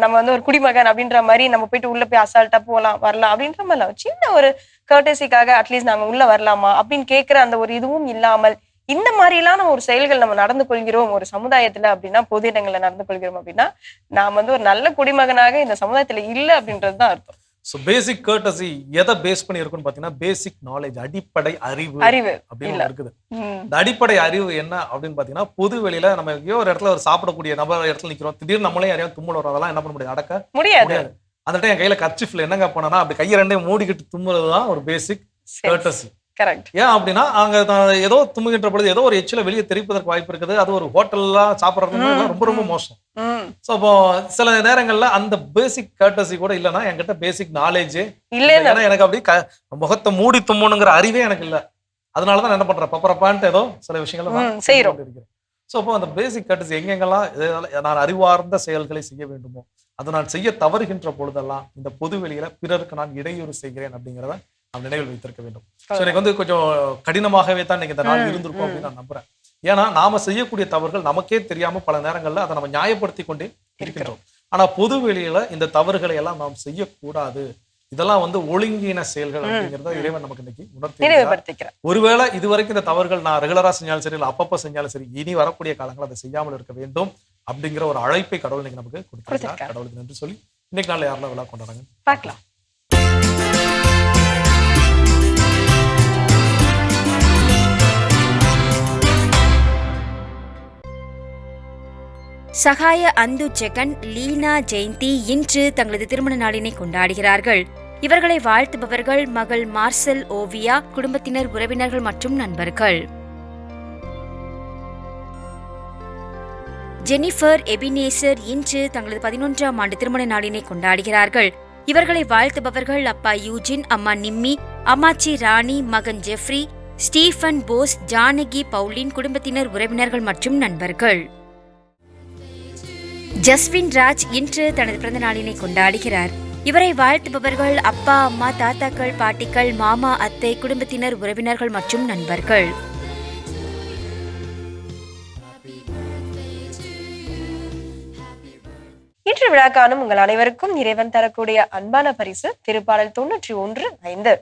நம்ம ஒரு குடிமகன் அப்படின்ற மாதிரி நம்ம போயிட்டு உள்ள போய் அசால்ட்டா போகலாம் வரலாம் அப்படின்ற மாதிரி சின்ன ஒரு கர்டசிக்காக அட்லீஸ்ட் நாங்க உள்ள வரலாமா அப்படின்னு கேட்கிற அந்த ஒரு இதுவும் இல்லாமல் இந்த மாதிரிலாம் ஒரு செயல்கள் நம்ம நடந்து கொள்கிறோம் ஒரு சமுதாயத்துல அப்படின்னா, பொது இடங்கள்ல நடந்து கொள்கிறோம் அப்படின்னா நாம் ஒரு நல்ல குடிமகனாக இந்த சமுதாயத்துல இல்ல அப்படின்றதுதான் அர்த்தம். ஸோ பேசிக் கர்டசி எதை பேஸ் பண்ணி இருக்குன்னு பாத்தீங்கன்னா பேசிக் நாலேஜ், அடிப்படை அறிவு அப்படின்னு இருக்குது. இந்த அடிப்படை அறிவு என்ன அப்படின்னு பாத்தீங்கன்னா பொது வெளியில நம்ம எங்கேயோ ஒரு இடத்துல ஒரு சாப்பிடக்கூடிய நபர் இடத்துல நிக்கிறோம், திடீர்னு நம்மளே யாரையும் தும்மல் வரும், அதெல்லாம் என்ன பண்ண முடியாது, அடக்க முடியாது. அந்த டைம் என் கையில கர்ச்சிஃப்ல என்னங்க பண்ணனா அப்படி கையை ரெண்டையும் மூடிக்கிட்டு தும்முறதுதான் ஒரு பேசிக் கர்டசி. கரெக்ட். ஏன் அப்படின்னா அங்க ஏதோ தும்முகின்ற பொழுது ஏதோ ஒரு எச்சில வெளியே தெரிப்பதற்கு வாய்ப்பு இருக்குது. அது ஒரு ஹோட்டல்லாம் சாப்பிட்றது ரொம்ப ரொம்ப மோசம். ஸோ அப்போ சில நேரங்கள்ல அந்த பேசிக் கர்டசி கூட இல்லைன்னா என்கிட்ட பேசிக் நாலேஜே இல்லை. ஏன்னா எனக்கு அப்படி முகத்தை மூடி தும்மணுங்கிற அறிவே எனக்கு இல்லை. அதனாலதான் என்ன பண்றேன், பப்பரப்பான்ட்டு ஏதோ சில விஷயங்கள் செய்யறோம். ஸோ அப்போ அந்த பேசிக் கர்டசி எங்கெங்கெல்லாம் நான் அறிவார்ந்த செயல்களை செய்ய வேண்டுமோ அதை நான் செய்ய தவறுகின்ற பொழுதெல்லாம் இந்த பொது வெளியில பிறருக்கு நான் இடையூறு செய்கிறேன் அப்படிங்கிறத நாம் நினைவில் வைத்திருக்க வேண்டும். ஸோ எனக்கு கொஞ்சம் கடினமாகவே தான் இன்னைக்கு இந்த நாள் இருந்திருக்கும் அப்படின்னு நான் நம்புறேன். ஏன்னா நாம செய்யக்கூடிய தவறுகள் நமக்கே தெரியாம பல நேரங்கள்ல அதை நம்ம நியாயப்படுத்தி கொண்டே இருக்கிறோம். ஆனா பொது வெளியில இந்த தவறுகளை எல்லாம் நாம் செய்யக்கூடாது. இதெல்லாம் ஒழுங்கின செயல்கள் அப்படிங்கிறத இறைவன் நமக்கு இன்னைக்கு உணர்த்தி. ஒருவேளை இதுவரைக்கும் இந்த தவறுகள் நான் ரெகுலரா செஞ்சாலும் சரி, இல்லை அப்பப்போ செஞ்சாலும் சரி, இனி வரக்கூடிய காலங்கள் அதை செய்யாமல் இருக்க வேண்டும் அப்படிங்கிற ஒரு அழைப்பை கடவுள் இன்னைக்கு நமக்கு கொடுத்திருக்கார். கடவுளுக்கு நன்றி சொல்லி இன்னைக்கு நாள்ல யாரெல்லாம் விழா கொண்டாடுறாங்க பார்க்கலாம். சகாய அந்து ஜெகன், லீனா ஜெயந்தி இன்று தங்களது திருமண நாளினை கொண்டாடுகிறார்கள். இவர்களை வாழ்த்துபவர்கள் மகள் மார்சல் ஓவியா, குடும்பத்தினர், உறவினர்கள் மற்றும் நண்பர்கள். ஜெனிஃபர் எபினேசர் இன்று தங்களது 11ஆம் ஆண்டு திருமண நாளினை கொண்டாடுகிறார்கள். இவர்களை வாழ்த்துபவர்கள் அப்பா யூஜின், அம்மா நிம்மி, அம்மாச்சி ராணி, மகன் ஜெஃப்ரி, ஸ்டீஃபன் போஸ், ஜானகி பவுலின், குடும்பத்தினர், உறவினர்கள் மற்றும் நண்பர்கள். ஜஸ்வின் ராஜ் இன்று தனது பிறந்த நாளினை கொண்டாடுகிறார். இவரை வாழ்த்துபவர்கள் அப்பா, அம்மா, தாத்தாக்கள், பாட்டிகள், மாமா, அத்தை, குடும்பத்தினர், உறவினர்கள் மற்றும் நண்பர்கள். இன்று விழா காணும் உங்கள் அனைவருக்கும் இறைவன் தரக்கூடிய அன்பான பரிசு திருப்பாடல் 91:5.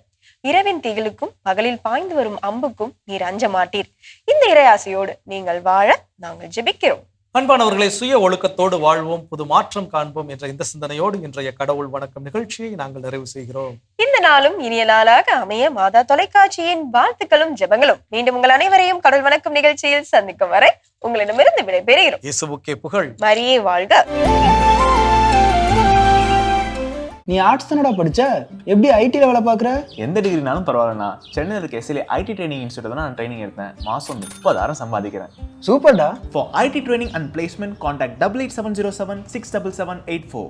இரவின் திகிலுக்கும் பகலில் பாய்ந்து வரும் அம்புக்கும் நீர் அஞ்ச மாட்டீர். இந்த இறையாசையோடு நீங்கள் வாழ நாங்கள் ஜெபிக்கிறோம். அன்பானவர்களை, சுய ஒழுக்கத்தோடு வாழ்வோம், புது மாற்றம் காண்போம் என்ற இந்த சிந்தனையோடு இன்றைய கடவுள் வணக்கம் நிகழ்ச்சியை நாங்கள் நிறைவு செய்கிறோம். இந்த நாளும் இனிய நாளாக அமைய மாதா தொலைக்காட்சியின் வாழ்த்துக்களும் ஜெபங்களும். மீண்டும் உங்கள் அனைவரையும் கடவுள் வணக்கம் நிகழ்ச்சியில் சந்திக்கும் வரை உங்களிடமிருந்து விடைபெறுகிறோம். இயேசுவுக்கே புகழ். மரியே வாழ்க. நீ ஆர்ட்ஸ் தானடா படிச்ச, எப்படி ஐடில வேலை பார்க்குற? எந்த டிகிரினாலும் பரவாயில்லண்ணா. சென்னையில் இருக்க எஸ்எல்ஏ ஐடி ட்ரைனிங் இன்ஸ்டியூட் தான் நான் ட்ரைனிங் எடுத்தேன். மாதம் 30,000 சம்பாதிக்கிறேன். சூப்பர்டா. For IT training and placement, contact 8870767784.